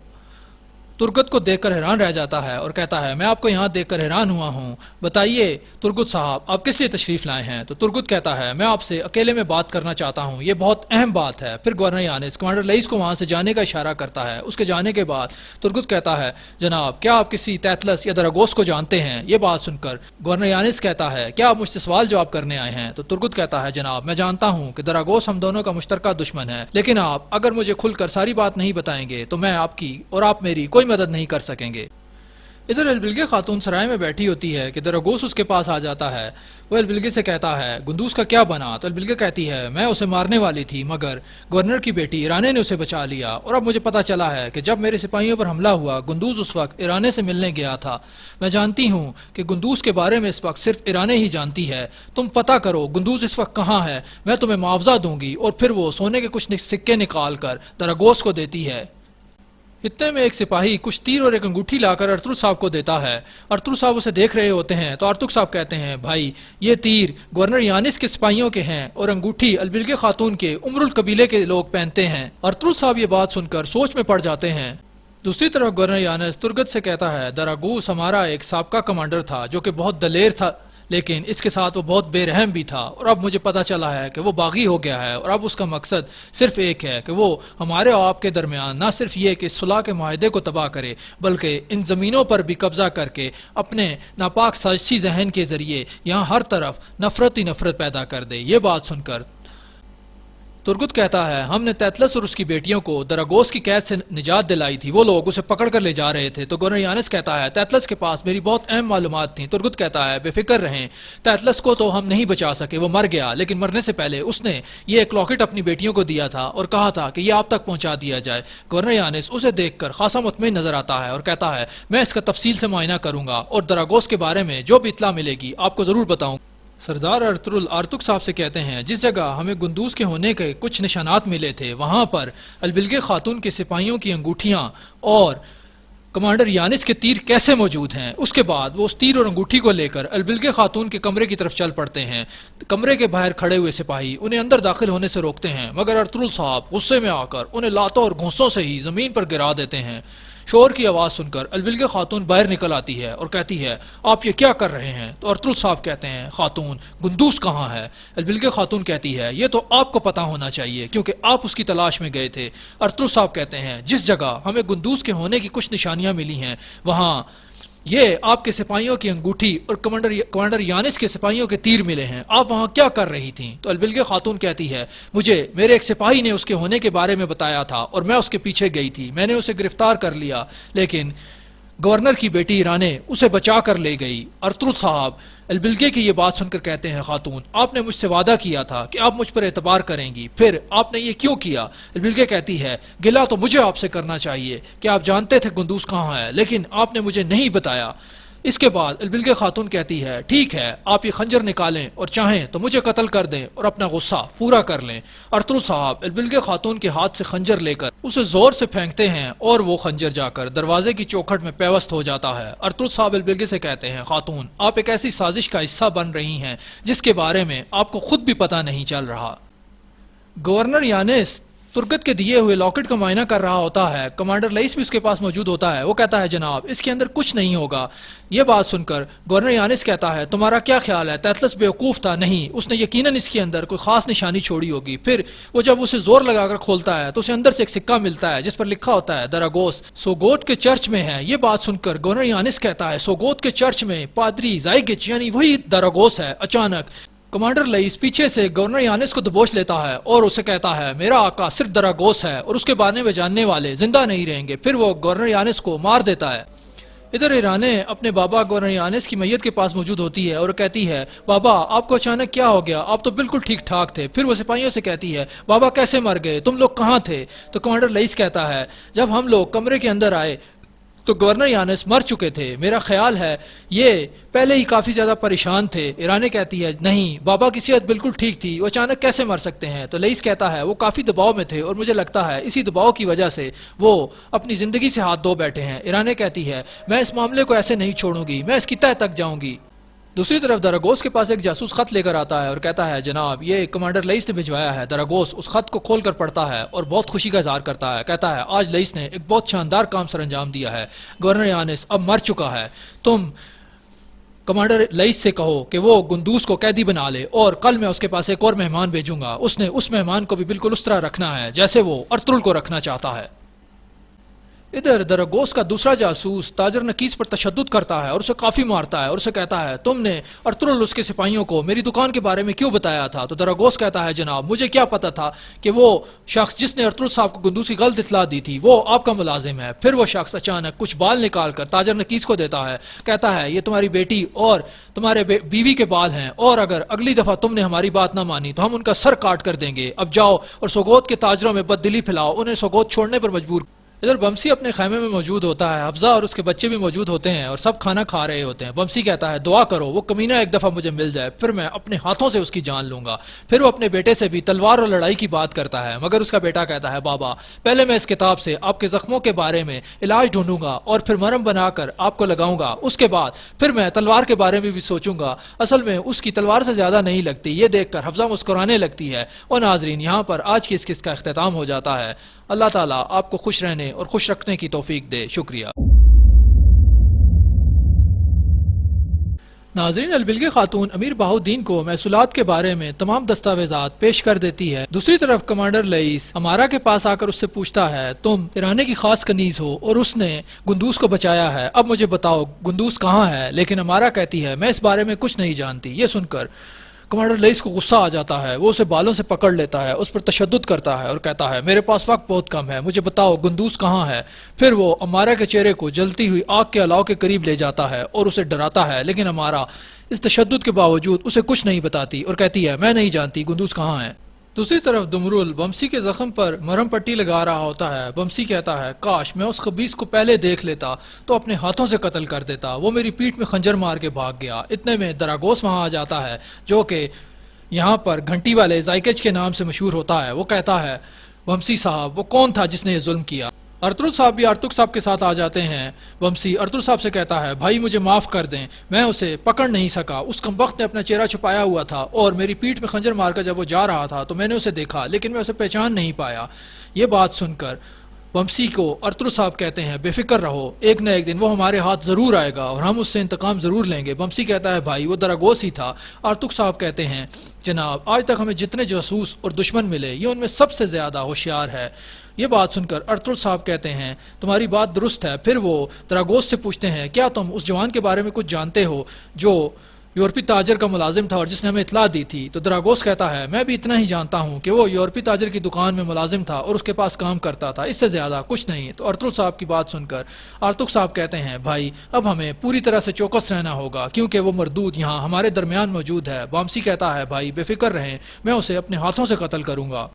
[SPEAKER 1] ترگت کو دیکھ کر حیران رہ جاتا ہے اور کہتا ہے میں آپ کو یہاں دیکھ کر حیران ہوا ہوں، بتائیے ترگت صاحب آپ کس لیے تشریف لائے ہیں؟ تو ترگت کہتا ہے میں آپ سے اکیلے میں بات کرنا چاہتا ہوں، یہ بہت اہم بات ہے۔ پھر گورنر یانس کمانڈر لئیس کو وہاں سے جانے کا اشارہ کرتا ہے۔ اس کے جانے کے بعد ترگت کہتا ہے جناب کیا آپ کسی تیتلس یا دراگوس کو جانتے ہیں؟ یہ بات سن کر گورنر یانس کہتا ہے کیا آپ مجھ سے سوال جواب کرنے آئے ہیں؟ تو ترگت کہتا ہے جناب میں جانتا ہوں کہ دراگوس ہم دونوں کا مشترکہ دشمن ہے، لیکن آپ اگر مجھے کھل کر ساری بات نہیں بتائیں گے تو میں آپ کی اور آپ میری کوئی مدد نہیں کر سکیں گے۔ ادھر البلگے خاتون سرائے میں بیٹھی ہوتی ہے کہ دراگوس اس کے پاس آ جاتا ہے. وہ البلگے سے کہتا ہے گندوز کا کیا بنا؟ تو البلگے کہتی ہے میں اسے مارنے والی تھی مگر گورنر کی بیٹی ایرانے نے اسے بچا لیا اور اب مجھے پتا چلا ہے کہ جب میرے سپاہیوں پر حملہ ہوا گندوز اس وقت ایرانے سے ملنے گیا تھا. میں جانتی ہوں کہ گندوز کے بارے میں اس وقت صرف ایرانے ہی جانتی ہے. تم پتا کرو گندوز اس وقت کہاں ہے، میں تمہیں معاوضہ دوں گی. اور پھر وہ سونے کے کچھ سکے نکال کر دراگوس کو دیتی ہے. اتنے میں ایک سپاہی کچھ تیر اور ایک انگوٹھی لا کر ارطغرل صاحب کو دیتا ہے. ارطغرل صاحب اسے دیکھ رہے ہوتے ہیں تو ارطغرل صاحب کہتے ہیں بھائی یہ تیر گورنر یانس کے سپاہیوں کے ہیں اور انگوٹھی البلگے خاتون کے عمر القبیلے کے لوگ پہنتے ہیں. ارطغرل صاحب یہ بات سن کر سوچ میں پڑ جاتے ہیں. دوسری طرف گورنر یانس ترگت سے کہتا ہے دراگوس ہمارا ایک سابقہ کمانڈر تھا جو کہ بہت دلیر تھا لیکن اس کے ساتھ وہ بہت بے رحم بھی تھا اور اب مجھے پتا چلا ہے کہ وہ باغی ہو گیا ہے اور اب اس کا مقصد صرف ایک ہے کہ وہ ہمارے اور آپ کے درمیان نہ صرف یہ کہ صلح کے معاہدے کو تباہ کرے بلکہ ان زمینوں پر بھی قبضہ کر کے اپنے ناپاک سازشی ذہن کے ذریعے یہاں ہر طرف نفرت ہی نفرت پیدا کر دے. یہ بات سن کر ترگت کہتا ہے ہم نے تیتلس اور اس کی بیٹیوں کو دراگوس کی قید سے نجات دلائی تھی، وہ لوگ اسے پکڑ کر لے جا رہے تھے. تو گورنر یانس کہتا ہے تیتلس کے پاس میری بہت اہم معلومات تھیں. ترگت کہتا ہے بے فکر رہیں، تیتلس کو تو ہم نہیں بچا سکے، وہ مر گیا، لیکن مرنے سے پہلے اس نے یہ ایک لاکٹ اپنی بیٹیوں کو دیا تھا اور کہا تھا کہ یہ آپ تک پہنچا دیا جائے. گورنر یانس اسے دیکھ کر خاصا مطمئن نظر آتا ہے اور کہتا ہے میں اس کا تفصیل سے معائنہ کروں گا اور دراگوس کے بارے میں جو بھی اطلاع ملے گی آپ کو ضرور بتاؤں. سردار ارطغرل ارتک صاحب سے کہتے ہیں جس جگہ ہمیں گندوز کے ہونے کے کچھ نشانات ملے تھے وہاں پر البلگے خاتون کے سپاہیوں کی انگوٹھیاں اور کمانڈر یانس کے تیر کیسے موجود ہیں. اس کے بعد وہ اس تیر اور انگوٹھی کو لے کر البلگے خاتون کے کمرے کی طرف چل پڑتے ہیں. کمرے کے باہر کھڑے ہوئے سپاہی انہیں اندر داخل ہونے سے روکتے ہیں مگر ارطغرل صاحب غصے میں آ کر انہیں لاتوں اور گھونسوں سے ہی زمین پر گرا دیتے ہیں. شور کی آواز سن کر البلگے خاتون باہر نکل آتی ہے اور کہتی ہے آپ یہ کیا کر رہے ہیں؟ تو ارطغرل صاحب کہتے ہیں خاتون گندوز کہاں ہے؟ البلگے خاتون کہتی ہے یہ تو آپ کو پتا ہونا چاہیے کیونکہ آپ اس کی تلاش میں گئے تھے. ارطغرل صاحب کہتے ہیں جس جگہ ہمیں گندوز کے ہونے کی کچھ نشانیاں ملی ہیں وہاں یہ آپ کے سپاہیوں کی انگوٹھی اور کمانڈر یانس کے سپاہیوں کے تیر ملے ہیں، آپ وہاں کیا کر رہی تھیں؟ تو البلگے خاتون کہتی ہے مجھے میرے ایک سپاہی نے اس کے ہونے کے بارے میں بتایا تھا اور میں اس کے پیچھے گئی تھی، میں نے اسے گرفتار کر لیا لیکن گورنر کی بیٹی ایرانے اسے بچا کر لے گئی. ارطغرل صاحب البلگے کی یہ بات سن کر کہتے ہیں خاتون آپ نے مجھ سے وعدہ کیا تھا کہ آپ مجھ پر اعتبار کریں گی، پھر آپ نے یہ کیوں کیا؟ البلگے کہتی ہے گلہ تو مجھے آپ سے کرنا چاہیے کہ آپ جانتے تھے گندوز کہاں ہے لیکن آپ نے مجھے نہیں بتایا. اس کے بعد البلگے خاتون کہتی ہے ٹھیک ہے آپ یہ خنجر نکالیں اور چاہیں تو مجھے قتل کر دیں اور اپنا غصہ پورا کر لیں. ارطغرل صاحب البلگے خاتون کے ہاتھ سے خنجر لے کر اسے زور سے پھینکتے ہیں اور وہ خنجر جا کر دروازے کی چوکھٹ میں پیوست ہو جاتا ہے. ارطغرل صاحب البلگے سے کہتے ہیں خاتون آپ ایک ایسی سازش کا حصہ بن رہی ہیں جس کے بارے میں آپ کو خود بھی پتہ نہیں چل رہا. گورنر یانس ترگت کے دیے ہوئے لاکٹ کا معائنہ کر رہا ہوتا ہے. کمانڈر لئیس بھی اس کے پاس موجود ہوتا ہے. وہ کہتا ہے جناب اس کے اندر کچھ نہیں ہوگا. یہ بات سن کر گورنر یانس کہتا ہے تمہارا کیا خیال ہے تیتلس بیوقوف تھا؟ نہیں، اس نے یقیناً اس کے اندر کوئی خاص نشانی چھوڑی ہوگی. پھر وہ جب اسے زور لگا کر کھولتا ہے تو اسے اندر سے ایک سکہ ملتا ہے جس پر لکھا ہوتا ہے دراگوس سوگوت کے چرچ میں ہے. یہ بات سن کر گورنر یانس کہتا ہے سوگوت کے چرچ میں پادری زائگچ یعنی وہی دراگوس ہے. اچانک کمانڈر لئیس پیچھے سے گورنر یانس کو دبوچ لیتا ہے اور اسے کہتا ہے میرا آقا صرف دراگوس ہے اور اس کے بارے میں جاننے والے زندہ نہیں رہیں گے. پھر وہ گورنر یانس کو مار دیتا ہے. ادھر ایرانے اپنے بابا گورنر یانس کی میت کے پاس موجود ہوتی ہے اور کہتی ہے بابا آپ کو اچانک کیا ہو گیا؟ آپ تو بالکل ٹھیک ٹھاک تھے. پھر وہ سپاہیوں سے کہتی ہے بابا کیسے مر گئے؟ تم لوگ کہاں تھے؟ تو کمانڈر لئیس کہتا ہے جب ہم لوگ کمرے کے اندر آئے تو گورنر یانس مر چکے تھے. میرا خیال ہے یہ پہلے ہی کافی زیادہ پریشان تھے. ایرانے کہتی ہے نہیں بابا کی صحت بالکل ٹھیک تھی، وہ اچانک کیسے مر سکتے ہیں؟ تو لئیس کہتا ہے وہ کافی دباؤ میں تھے اور مجھے لگتا ہے اسی دباؤ کی وجہ سے وہ اپنی زندگی سے ہاتھ دھو بیٹھے ہیں. ایرانے کہتی ہے میں اس معاملے کو ایسے نہیں چھوڑوں گی، میں اس کی تہہ تک جاؤں گی. دوسری طرف دراگوس کے پاس ایک جاسوس خط لے کر آتا ہے اور کہتا ہے جناب یہ کمانڈر لئیس نے بھجوایا ہے. دراگوس اس خط کو کھول کر پڑھتا ہے اور بہت خوشی کا اظہار کرتا ہے. کہتا ہے آج لئیس نے ایک بہت شاندار کام سر انجام دیا ہے. گورنر یانس اب مر چکا ہے. تم کمانڈر لئیس سے کہو کہ وہ گندوز کو قیدی بنا لے اور کل میں اس کے پاس ایک اور مہمان بھیجوں گا. اس نے اس مہمان کو بھی بالکل اس طرح رکھنا ہے جیسے وہ ارطغرل کو رکھنا چاہتا ہے. ادھر دراگوس کا دوسرا جاسوس تاجر نکیس پر تشدد کرتا ہے اور اسے کافی مارتا ہے اور اسے کہتا ہے تم نے ارطغرل اس کے سپاہیوں کو میری دکان کے بارے میں کیوں بتایا تھا؟ تو دراگوس کہتا ہے جناب مجھے کیا پتا تھا کہ وہ شخص جس نے ارطغرل صاحب کو گندوز کی غلط اطلاع دی تھی وہ آپ کا ملازم ہے۔ پھر وہ شخص اچانک کچھ بال نکال کر تاجر نکیس کو دیتا ہے، کہتا ہے یہ تمہاری بیٹی اور تمہارے بیوی کے بال ہیں اور اگر اگلی دفعہ تم نے ہماری بات نہ مانی تو ہم ان کا سر کاٹ کر دیں گے۔ اب جاؤ اور سوگوت کے تاجروں میں بددلی پھیلاؤ، انہیں سوگوت چھوڑنے پر مجبور۔ ادھر بمسی اپنے خیمے میں موجود ہوتا ہے، حفظہ اور اس کے بچے بھی موجود ہوتے ہیں اور سب کھانا کھا رہے ہوتے ہیں۔ بمسی کہتا ہے دعا کرو وہ کمینہ ایک دفعہ مجھے مل جائے، پھر میں اپنے ہاتھوں سے اس کی جان لوں گا۔ پھر وہ اپنے بیٹے سے بھی تلوار اور لڑائی کی بات کرتا ہے، مگر اس کا بیٹا کہتا ہے بابا پہلے میں اس کتاب سے آپ کے زخموں کے بارے میں علاج ڈھونڈوں گا اور پھر مرہم بنا کر آپ کو لگاؤں گا، اس کے بعد پھر میں تلوار کے بارے میں بھی سوچوں گا، اصل میں اس کی تلوار سے زیادہ نہیں لگتی۔ یہ دیکھ کر حفظہ مسکرانے لگتی ہے۔ اور ناظرین یہاں پر آج کی اس قسط کا اختتام ہو جاتا ہے۔ اللہ تعالیٰ آپ کو خوش رہنے اور خوش رکھنے کی توفیق دے۔ شکریہ۔ ناظرین البلگہ خاتون امیر بہاؤالدین کو محصولات کے بارے میں تمام دستاویزات پیش کر دیتی ہے۔ دوسری طرف کمانڈر لئیس امارا کے پاس آ کر اس سے پوچھتا ہے تم ایرانے کی خاص کنیز ہو اور اس نے گندوز کو بچایا ہے، اب مجھے بتاؤ گندوز کہاں ہے؟ لیکن امارا کہتی ہے میں اس بارے میں کچھ نہیں جانتی۔ یہ سن کر کمانڈر لئیس کو غصہ آ جاتا ہے، وہ اسے بالوں سے پکڑ لیتا ہے، اس پر تشدد کرتا ہے اور کہتا ہے میرے پاس وقت بہت کم ہے، مجھے بتاؤ گندوز کہاں ہے؟ پھر وہ امارا کے چہرے کو جلتی ہوئی آگ کے الاؤ کے قریب لے جاتا ہے اور اسے ڈراتا ہے، لیکن امارا اس تشدد کے باوجود اسے کچھ نہیں بتاتی اور کہتی ہے میں نہیں جانتی گندوز کہاں ہے۔ دوسری طرف دمرول بمسی کے زخم پر مرہم پٹی لگا رہا ہوتا ہے۔ بمسی کہتا ہے کاش میں اس خبیث کو پہلے دیکھ لیتا تو اپنے ہاتھوں سے قتل کر دیتا، وہ میری پیٹھ میں خنجر مار کے بھاگ گیا۔ اتنے میں دراگوس وہاں آ جاتا ہے جو کہ یہاں پر گھنٹی والے زائکچ کے نام سے مشہور ہوتا ہے۔ وہ کہتا ہے بمسی صاحب وہ کون تھا جس نے یہ ظلم کیا؟ ارطغرل صاحب بھی ارتک صاحب کے ساتھ آ جاتے ہیں۔ بمسی ارطغرل صاحب سے کہتا ہے بھائی مجھے معاف کر دیں، میں اسے پکڑ نہیں سکا، اس کمبخت نے اپنا چہرہ چھپایا ہوا تھا اور میری پیٹھ میں خنجر مار کر جب وہ جا رہا تھا تو میں نے اسے دیکھا لیکن میں اسے پہچان نہیں پایا۔ یہ بات سن کر بمسی کو ارطغرل صاحب کہتے ہیں بے فکر رہو، ایک نہ ایک دن وہ ہمارے ہاتھ ضرور آئے گا اور ہم اس سے انتقام ضرور لیں گے۔ بمسی کہتا ہے بھائی وہ دراگوس ہی تھا۔ ارطغرل صاحب کہتے ہیں جناب آج تک ہمیں جتنے جاسوس اور دشمن ملے یہ ان میں سب سے زیادہ ہوشیار ہے۔ یہ بات سن کر ارطغرل صاحب کہتے ہیں تمہاری بات درست ہے۔ پھر وہ دراگوس سے پوچھتے ہیں کیا تم اس جوان کے بارے میں کچھ جانتے ہو جو یورپی تاجر کا ملازم تھا اور جس نے ہمیں اطلاع دی تھی؟ تو دراگوس کہتا ہے میں بھی اتنا ہی جانتا ہوں کہ وہ یورپی تاجر کی دکان میں ملازم تھا اور اس کے پاس کام کرتا تھا، اس سے زیادہ کچھ نہیں۔ تو ارطغرل صاحب کی بات سن کر ارطغرل صاحب کہتے ہیں بھائی اب ہمیں پوری طرح سے چوکس رہنا ہوگا کیونکہ وہ مردود یہاں ہمارے درمیان موجود ہے۔ بامسی کہتا ہے بھائی بے فکر رہیں، میں اسے اپنے ہاتھوں سے قتل کروں گا۔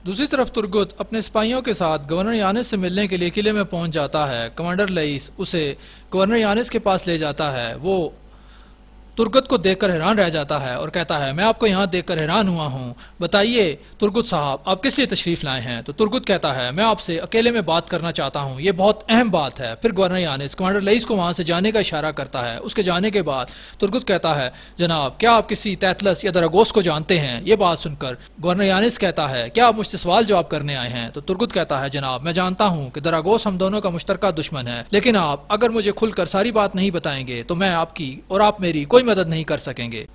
[SPEAKER 1] دوسری طرف ترگت اپنے سپاہیوں کے ساتھ گورنر یانس سے ملنے کے لیے قلعے میں پہنچ جاتا ہے۔ کمانڈر لئیس اسے گورنر یانس کے پاس لے جاتا ہے۔ وہ ترگت کو دیکھ کر حیران رہ جاتا ہے اور کہتا ہے میں آپ کو یہاں دیکھ کر حیران ہوا ہوں، بتائیے ترگت صاحب آپ کس لیے تشریف لائے ہیں؟ تو ترگت کہتا ہے میں آپ سے اکیلے میں بات کرنا چاہتا ہوں، یہ بہت اہم بات ہے۔ پھر گورنر یانس کمانڈر لئیس کو وہاں سے جانے کا اشارہ کرتا ہے۔ اس کے جانے کے بعد ترگت کہتا ہے جناب کیا آپ کسی تیتلس یا دراگوس کو جانتے ہیں؟ یہ بات سن کر گورنر یانس کہتا ہے کیا آپ مجھ سے سوال جواب کرنے آئے ہیں؟ تو ترگت کہتا ہے جناب میں جانتا ہوں کہ دراگوس ہم دونوں کا مشترکہ دشمن ہے، لیکن آپ اگر مجھے کھل کر ساری بات نہیں بتائیں گے تو میں آپ کی اور آپ میری کوئی مدد نہیں کر سکیں گے۔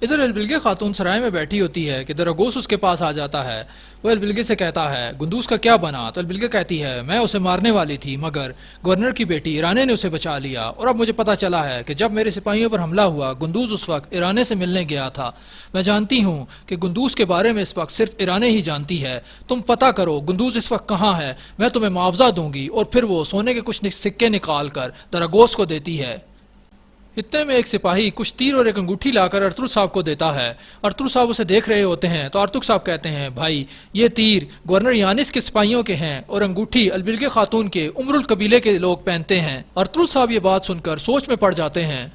[SPEAKER 1] ادھر البلگہ خاتون سرائے میں بیٹھی ہوتی ہے کہ دراگوس اس کے پاس آ جاتا ہے۔ وہ البلگہ سے کہتا ہے گندوز کا کیا بنا؟ تو البلگہ کہتی ہے میں اسے مارنے والی تھی مگر گورنر کی بیٹی ایرانے نے اسے بچا لیا اور اب مجھے پتا چلا ہے کہ جب میرے سپاہیوں پر حملہ ہوا گندوز اس وقت ایرانے سے ملنے گیا تھا۔ میں جانتی ہوں کہ گندوز کے بارے میں اس وقت صرف ایرانے ہی جانتی ہے، تم پتہ کرو گندوز اس وقت کہاں ہے، میں تمہیں معاوضہ دوں گی۔ اور پھر وہ سونے کے کچھ سکے نکال کر دراگوس کو دیتی ہے۔ اتنے میں ایک سپاہی کچھ تیر اور ایک انگوٹھی لا کر ارطغرل صاحب کو دیتا ہے۔ ارطغرل صاحب اسے دیکھ رہے ہوتے ہیں تو ارطغرل صاحب کہتے ہیں بھائی یہ تیر گورنر یانس کے سپاہیوں کے ہیں اور انگوٹھی البلگہ خاتون کے عمر القبیلے کے لوگ پہنتے ہیں۔ ارطغرل صاحب یہ بات سن کر سوچ میں پڑ جاتے ہیں۔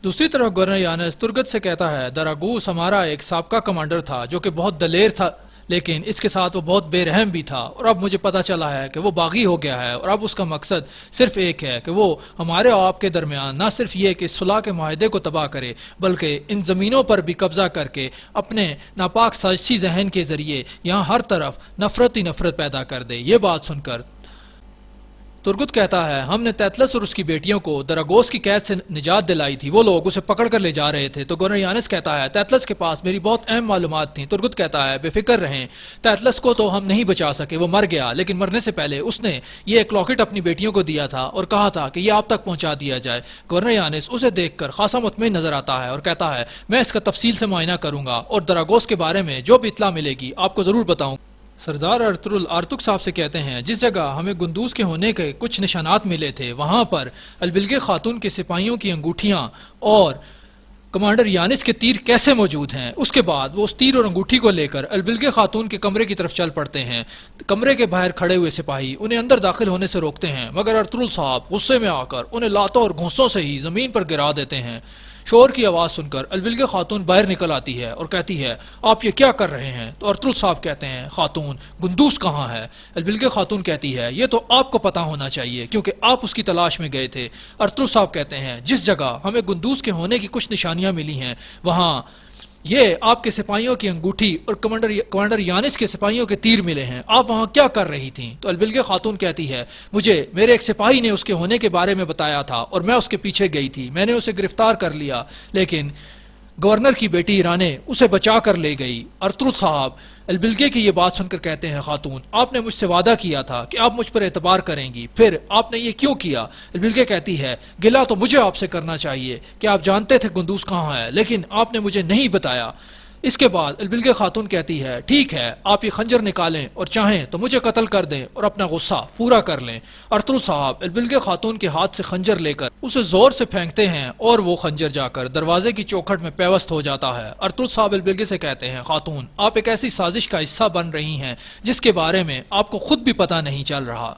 [SPEAKER 1] دوسری طرف گورنر یانس ترگت سے کہتا ہے دراگوس ہمارا ایک سابقہ کمانڈر تھا جو کہ بہت دلیر تھا، لیکن اس کے ساتھ وہ بہت بے رحم بھی تھا اور اب مجھے پتا چلا ہے کہ وہ باغی ہو گیا ہے اور اب اس کا مقصد صرف ایک ہے کہ وہ ہمارے اور آپ کے درمیان نہ صرف یہ کہ صلح کے معاہدے کو تباہ کرے بلکہ ان زمینوں پر بھی قبضہ کر کے اپنے ناپاک سازشی ذہن کے ذریعے یہاں ہر طرف نفرت ہی نفرت پیدا کر دے۔ یہ بات سن کر ترگت کہتا ہے ہم نے تیتلس اور اس کی بیٹیوں کو دراگوس کی قید سے نجات دلائی تھی، وہ لوگ اسے پکڑ کر لے جا رہے تھے۔ تو گورنر یانس کہتا ہے تیتلس کے پاس میری بہت اہم معلومات تھیں۔ ترگت کہتا ہے بے فکر رہیں، تیتلس کو تو ہم نہیں بچا سکے، وہ مر گیا، لیکن مرنے سے پہلے اس نے یہ ایک لاکٹ اپنی بیٹیوں کو دیا تھا اور کہا تھا کہ یہ آپ تک پہنچا دیا جائے۔ گورنر یانس اسے دیکھ کر خاصا مطمئن نظر آتا ہے اور کہتا ہے میں اس کا تفصیل سے معائنہ کروں گا اور دراگوس کے بارے میں جو بھی اطلاع ملے گی آپ کو ضرور بتاؤں۔ سردار ارطغرل آرتک صاحب سے کہتے ہیں جس جگہ ہمیں گندوز کے ہونے کے کچھ نشانات ملے تھے وہاں پر البلگے خاتون کے سپاہیوں کی انگوٹھیاں اور کمانڈر یانس کے تیر کیسے موجود ہیں۔ اس کے بعد وہ اس تیر اور انگوٹھی کو لے کر البلگے خاتون کے کمرے کی طرف چل پڑتے ہیں۔ کمرے کے باہر کھڑے ہوئے سپاہی انہیں اندر داخل ہونے سے روکتے ہیں، مگر ارطغرل صاحب غصے میں آ کر انہیں لاتوں اور گھونسوں سے ہی زمین پر گرا دیتے ہیں۔ شور کی آواز سن کر البلگے خاتون باہر نکل آتی ہے اور کہتی ہے آپ یہ کیا کر رہے ہیں؟ تو ارطغرل صاحب کہتے ہیں خاتون گندوز کہاں ہے؟ البلگے خاتون کہتی ہے یہ تو آپ کو پتا ہونا چاہیے کیونکہ آپ اس کی تلاش میں گئے تھے۔ ارطغرل صاحب کہتے ہیں جس جگہ ہمیں گندوز کے ہونے کی کچھ نشانیاں ملی ہیں وہاں یہ آپ کے سپاہیوں کی انگوٹھی اور کمانڈر یانس کے سپاہیوں کے تیر ملے ہیں، آپ وہاں کیا کر رہی تھیں؟ تو البلگے خاتون کہتی ہے مجھے میرے ایک سپاہی نے اس کے ہونے کے بارے میں بتایا تھا اور میں اس کے پیچھے گئی تھی، میں نے اسے گرفتار کر لیا لیکن گورنر کی بیٹی ایرانے اسے بچا کر لے گئی۔ ارطغرل صاحب البلگے کی یہ بات سن کر کہتے ہیں خاتون آپ نے مجھ سے وعدہ کیا تھا کہ آپ مجھ پر اعتبار کریں گی، پھر آپ نے یہ کیوں کیا؟ البلگے کہتی ہے گلہ تو مجھے آپ سے کرنا چاہیے کہ آپ جانتے تھے گندوز کہاں ہے لیکن آپ نے مجھے نہیں بتایا۔ اس کے بعد البلگے خاتون کہتی ہے ٹھیک ہے آپ یہ خنجر نکالیں اور چاہیں تو مجھے قتل کر دیں اور اپنا غصہ پورا کر لیں۔ ارطغرل صاحب البلگے خاتون کے ہاتھ سے خنجر لے کر اسے زور سے پھینکتے ہیں اور وہ خنجر جا کر دروازے کی چوکھٹ میں پیوست ہو جاتا ہے۔ ارطغرل صاحب البلگے سے کہتے ہیں خاتون آپ ایک ایسی سازش کا حصہ بن رہی ہیں جس کے بارے میں آپ کو خود بھی پتہ نہیں چل رہا۔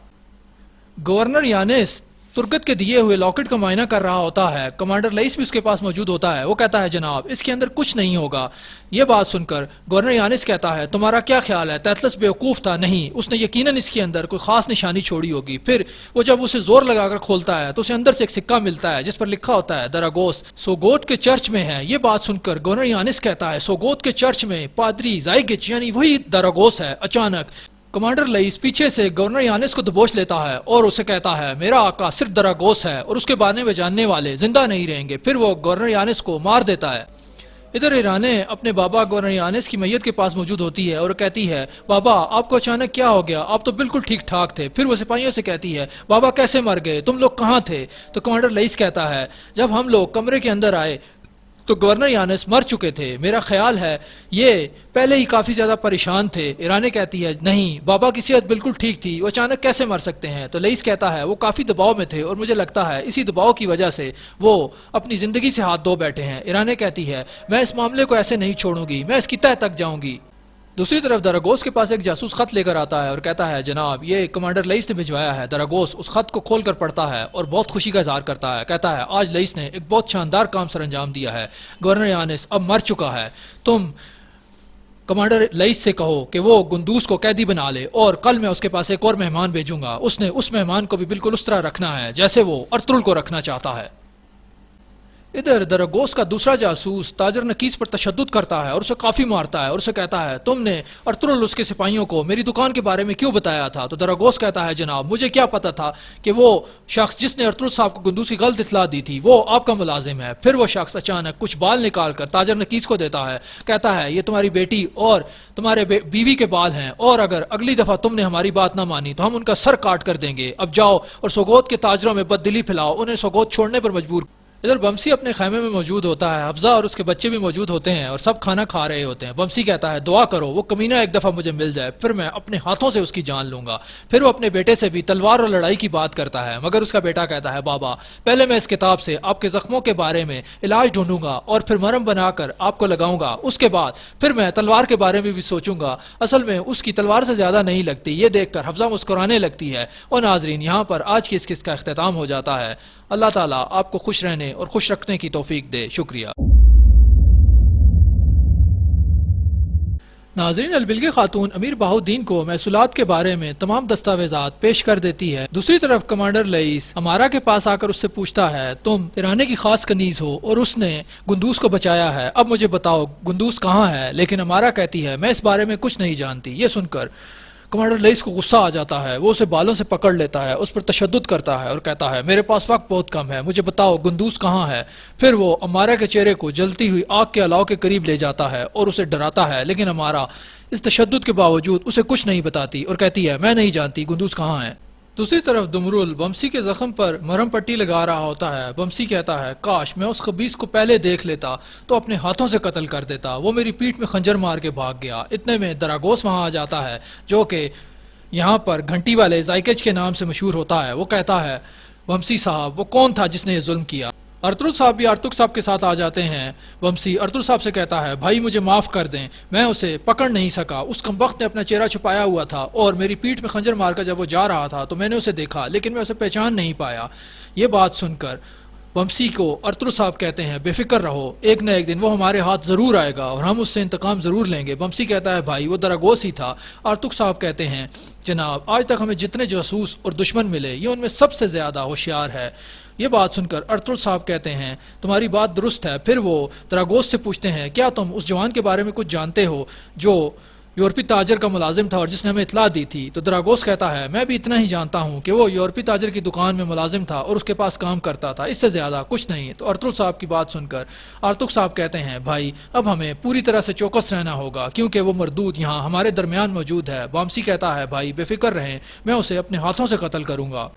[SPEAKER 1] گورنر یانس ترگت کے دیے ہوئے لاکٹ کا معائنہ کر رہا ہوتا ہے، کمانڈر لئیس بھی اس کے پاس موجود ہوتا ہے، وہ کہتا ہے جناب اس کے اندر کچھ نہیں ہوگا۔ یہ بات سن کر گورنر یانس کہتا ہے تمہارا کیا خیال ہے تیتلس بیوقوف تھا؟ نہیں، اس نے یقیناً اس کے اندر کوئی خاص نشانی چھوڑی ہوگی۔ پھر وہ جب اسے زور لگا کر کھولتا ہے تو اسے اندر سے ایک سکہ ملتا ہے جس پر لکھا ہوتا ہے دراگوس سوگوت کے چرچ میں ہے۔ یہ بات سن کر گورنر یانس کہتا ہے سوگوت کے چرچ میں پادری زائگچ یعنی وہی دراگوس ہے۔ اچانک کمانڈر لئیس پیچھے سے گورنر یانس کو دبوچ لیتا ہے اور اسے کہتا ہے میرا آقا صرف دراگوس ہے اور اس کے بارے میں جاننے والے زندہ نہیں رہیں گے۔ پھر وہ گورنر یانس کو مار دیتا ہے۔ ادھر ایرانے اپنے بابا گورنر یانس کی میت کے پاس موجود ہوتی ہے اور کہتی ہے بابا آپ کو اچانک کیا ہو گیا؟ آپ تو بالکل ٹھیک ٹھاک تھے۔ پھر وہ سپاہیوں سے کہتی ہے بابا کیسے مر گئے؟ تم لوگ کہاں تھے؟ تو کمانڈر لئیس کہتا ہے جب ہم لوگ کمرے کے اندر آئے تو گورنر یانس مر چکے تھے، میرا خیال ہے یہ پہلے ہی کافی زیادہ پریشان تھے۔ ایرانے کہتی ہے نہیں بابا کی صحت بالکل ٹھیک تھی، وہ اچانک کیسے مر سکتے ہیں؟ تو لئیس کہتا ہے وہ کافی دباؤ میں تھے اور مجھے لگتا ہے اسی دباؤ کی وجہ سے وہ اپنی زندگی سے ہاتھ دھو بیٹھے ہیں۔ ایرانے کہتی ہے میں اس معاملے کو ایسے نہیں چھوڑوں گی، میں اس کی تہہ تک جاؤں گی۔ دوسری طرف دراگوس کے پاس ایک جاسوس خط لے کر آتا ہے اور کہتا ہے جناب یہ کمانڈر لئیس نے بھجوایا ہے۔ دراگوس اس خط کو کھول کر پڑھتا ہے اور بہت خوشی کا اظہار کرتا ہے، کہتا ہے آج لئیس نے ایک بہت شاندار کام سر انجام دیا ہے، گورنر یانس اب مر چکا ہے، تم کمانڈر لئیس سے کہو کہ وہ گندوز کو قیدی بنا لے اور کل میں اس کے پاس ایک اور مہمان بھیجوں گا، اس نے اس مہمان کو بھی بالکل اس طرح رکھنا ہے جیسے وہ ارطغرل کو رکھنا چاہتا ہے۔ ادھر دراگوس کا دوسرا جاسوس تاجر نکیس پر تشدد کرتا ہے اور اسے کافی مارتا ہے اور اسے کہتا ہے تم نے ارطغرل اس کے سپاہیوں کو میری دکان کے بارے میں کیوں بتایا تھا؟ تو دراگوس کہتا ہے جناب مجھے کیا پتا تھا کہ وہ شخص جس نے ارطغرل صاحب کو گندوز کی غلط اطلاع دی تھی وہ آپ کا ملازم ہے۔ پھر وہ شخص اچانک کچھ بال نکال کر تاجر نکیس کو دیتا ہے، کہتا ہے یہ تمہاری بیٹی اور تمہارے بیوی کے بال ہیں اور اگر اگلی دفعہ تم نے ہماری بات نہ مانی تو ہم ان کا سر کاٹ کر دیں گے، اب جاؤ اور سوگوت کے تاجروں میں بددلی پھیلاؤ، انہیں سوگوت چھوڑنے پر مجبور۔ ادھر بمسی اپنے خیمے میں موجود ہوتا ہے، حفظہ اور اس کے بچے بھی موجود ہوتے ہیں اور سب کھانا کھا رہے ہوتے ہیں۔ بمسی کہتا ہے دعا کرو وہ کمینہ ایک دفعہ مجھے مل جائے، پھر میں اپنے ہاتھوں سے اس کی جان لوں گا۔ پھر وہ اپنے بیٹے سے بھی تلوار اور لڑائی کی بات کرتا ہے، مگر اس کا بیٹا کہتا ہے بابا پہلے میں اس کتاب سے آپ کے زخموں کے بارے میں علاج ڈھونڈوں گا اور پھر مرہم بنا کر آپ کو لگاؤں گا، اس کے بعد پھر میں تلوار کے بارے میں بھی سوچوں گا، اصل میں اس کی تلوار سے زیادہ نہیں لگتی۔ یہ دیکھ کر حفظہ مسکرانے لگتی ہے۔ اور ناظرین یہاں پر آج کی اس قسط کا اختتام ہو جاتا ہے۔ اللہ تعالیٰ آپ کو خوش رہنے اور خوش رکھنے کی توفیق دے۔ شکریہ۔ ناظرین البلگے خاتون امیر بہاؤالدین کو محصولات کے بارے میں تمام دستاویزات پیش کر دیتی ہے۔ دوسری طرف کمانڈر لئیس امارا کے پاس آ کر اس سے پوچھتا ہے تم ایرانے کی خاص کنیز ہو اور اس نے گندوز کو بچایا ہے، اب مجھے بتاؤ گندوز کہاں ہے؟ لیکن امارا کہتی ہے میں اس بارے میں کچھ نہیں جانتی۔ یہ سن کر کمانڈر لئیس کو غصہ آ جاتا ہے، وہ اسے بالوں سے پکڑ لیتا ہے، اس پر تشدد کرتا ہے اور کہتا ہے میرے پاس وقت بہت کم ہے، مجھے بتاؤ گندوز کہاں ہے؟ پھر وہ امارہ کے چہرے کو جلتی ہوئی آگ کے الاؤ کے قریب لے جاتا ہے اور اسے ڈراتا ہے، لیکن امارہ اس تشدد کے باوجود اسے کچھ نہیں بتاتی اور کہتی ہے میں نہیں جانتی گندوز کہاں ہے۔ دوسری طرف دمرول بمسی کے زخم پر مرہم پٹی لگا رہا ہوتا ہے۔ بمسی کہتا ہے کاش میں اس خبیث کو پہلے دیکھ لیتا تو اپنے ہاتھوں سے قتل کر دیتا، وہ میری پیٹھ میں خنجر مار کے بھاگ گیا۔ اتنے میں دراگوس وہاں آ جاتا ہے جو کہ یہاں پر گھنٹی والے زائکچ کے نام سے مشہور ہوتا ہے۔ وہ کہتا ہے بمسی صاحب وہ کون تھا جس نے یہ ظلم کیا؟ ارطغرل صاحب بھی ارطغرل صاحب کے ساتھ آ جاتے ہیں۔ بمسی ارطغرل صاحب سے کہتا ہے بھائی مجھے معاف کر دیں، میں اسے پکڑ نہیں سکا، اس کمبخت نے اپنا چہرہ چھپایا ہوا تھا اور میری پیٹھ میں خنجر مار کر جب وہ جا رہا تھا تو میں نے اسے دیکھا لیکن میں اسے پہچان نہیں پایا۔ یہ بات سن کر بمسی کو ارطغرل صاحب کہتے ہیں بے فکر رہو، ایک نہ ایک دن وہ ہمارے ہاتھ ضرور آئے گا اور ہم اس سے انتقام ضرور لیں گے۔ بمسی کہتا ہے بھائی وہ دراگوس ہی تھا۔ ارطغرل صاحب کہتے ہیں جناب آج تک ہمیں جتنے جاسوس اور دشمن ملے یہ ان میں سب سے زیادہ ہوشیار ہے۔ یہ بات سن کر ارطغرل صاحب کہتے ہیں تمہاری بات درست ہے۔ پھر وہ دراگوس سے پوچھتے ہیں کیا تم اس جوان کے بارے میں کچھ جانتے ہو جو یورپی تاجر کا ملازم تھا اور جس نے ہمیں اطلاع دی تھی؟ تو دراگوس کہتا ہے میں بھی اتنا ہی جانتا ہوں کہ وہ یورپی تاجر کی دکان میں ملازم تھا اور اس کے پاس کام کرتا تھا، اس سے زیادہ کچھ نہیں۔ تو ارطغرل صاحب کی بات سن کر ارطغرل صاحب کہتے ہیں بھائی اب ہمیں پوری طرح سے چوکس رہنا ہوگا کیونکہ وہ مردود یہاں ہمارے درمیان موجود ہے۔ بامسی کہتا ہے بھائی بے فکر رہیں، میں اسے اپنے ہاتھوں سے قتل کروں گا۔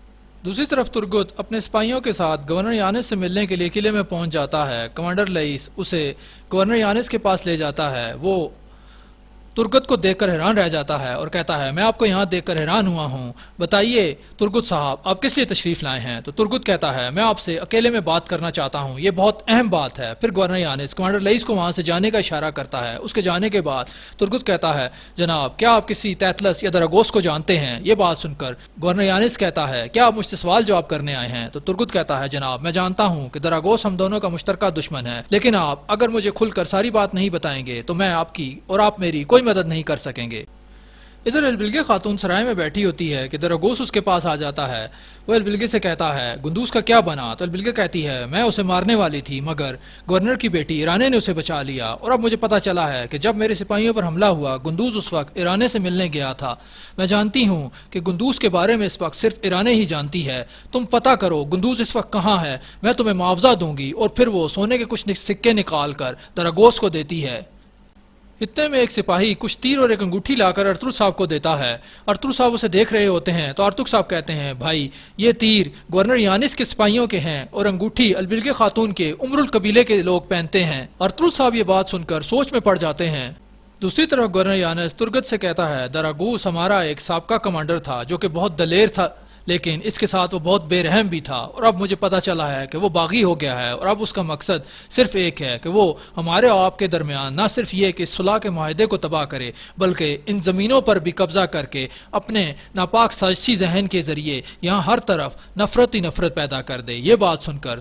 [SPEAKER 1] دوسری طرف ترگت اپنے سپاہیوں کے ساتھ گورنر یانس سے ملنے کے لیے قلعے میں پہنچ جاتا ہے۔ کمانڈر لئیس اسے گورنر یانس کے پاس لے جاتا ہے۔ وہ ترگت کو دیکھ کر حیران رہ جاتا ہے اور کہتا ہے میں آپ کو یہاں دیکھ کر حیران ہوا ہوں، بتائیے ترگت صاحب آپ کس لیے تشریف لائے ہیں؟ تو ترگت کہتا ہے میں آپ سے اکیلے میں بات کرنا چاہتا ہوں، یہ بہت اہم بات ہے۔ پھر گورنر یانس کمانڈر لئیس کو وہاں سے جانے کا اشارہ کرتا ہے۔ اس کے جانے کے بعد ترگت کہتا ہے جناب کیا آپ کسی تیتلس یا دراگوس کو جانتے ہیں؟ یہ بات سن کر گورنر یانس کہتا ہے کیا آپ مجھ سے سوال جواب کرنے آئے ہیں؟ تو ترگت کہتا ہے جناب میں جانتا ہوں کہ دراگوس ہم دونوں کا مشترکہ دشمن ہے، لیکن آپ اگر مجھے کھل کر ساری بات نہیں بتائیں گے تو میں آپ کی اور آپ میری کوئی مدد نہیں کر سکیں گے۔ ادھر البلگے خاتون سرائے میں بیٹھی ہوتی ہے کہ دراگوس اس کے پاس آ جاتا ہے۔ وہ البلگے سے کہتا ہے گندوز کا کیا بنا؟ تو البلگے کہتی ہے میں اسے مارنے والی تھی مگر گورنر کی بیٹی ایرانے نے اسے بچا لیا اور اب مجھے پتا چلا ہے کہ جب میرے سپاہیوں پر حملہ ہوا گندوز اس وقت ایرانے سے ملنے گیا تھا۔ میں جانتی ہوں کہ گندوز کے بارے میں اس وقت صرف ایرانے ہی جانتی ہے، تم پتا کرو گندوز اس وقت کہاں ہے، میں تمہیں معاوضہ دوں گی۔ اور پھر وہ سونے کے کچھ سکے نکال کر دراگوس کو دیتی ہے۔ اتنے میں ایک سپاہی کچھ تیر اور ایک انگوٹھی لا کر ارطغرل صاحب کو دیتا ہے۔ ارطغرل صاحب اسے دیکھ رہے ہوتے ہیں تو ارطغرل صاحب کہتے ہیں بھائی یہ تیر گورنر یانس کے سپاہیوں کے ہیں اور انگوٹھی البلگے خاتون کے عمر القبیلے کے لوگ پہنتے ہیں۔ ارطغرل صاحب یہ بات سن کر سوچ میں پڑ جاتے ہیں۔ دوسری طرف گورنر یانس ترگت سے کہتا ہے دراگوس ہمارا ایک سابقہ کمانڈر تھا جو کہ بہت دلیر تھا، لیکن اس کے ساتھ وہ بہت بے رحم بھی تھا اور اب مجھے پتا چلا ہے کہ وہ باغی ہو گیا ہے اور اب اس کا مقصد صرف ایک ہے کہ وہ ہمارے اور آپ کے درمیان نہ صرف یہ کہ صلح کے معاہدے کو تباہ کرے بلکہ ان زمینوں پر بھی قبضہ کر کے اپنے ناپاک سازشی ذہن کے ذریعے یہاں ہر طرف نفرت ہی نفرت پیدا کر دے۔ یہ بات سن کر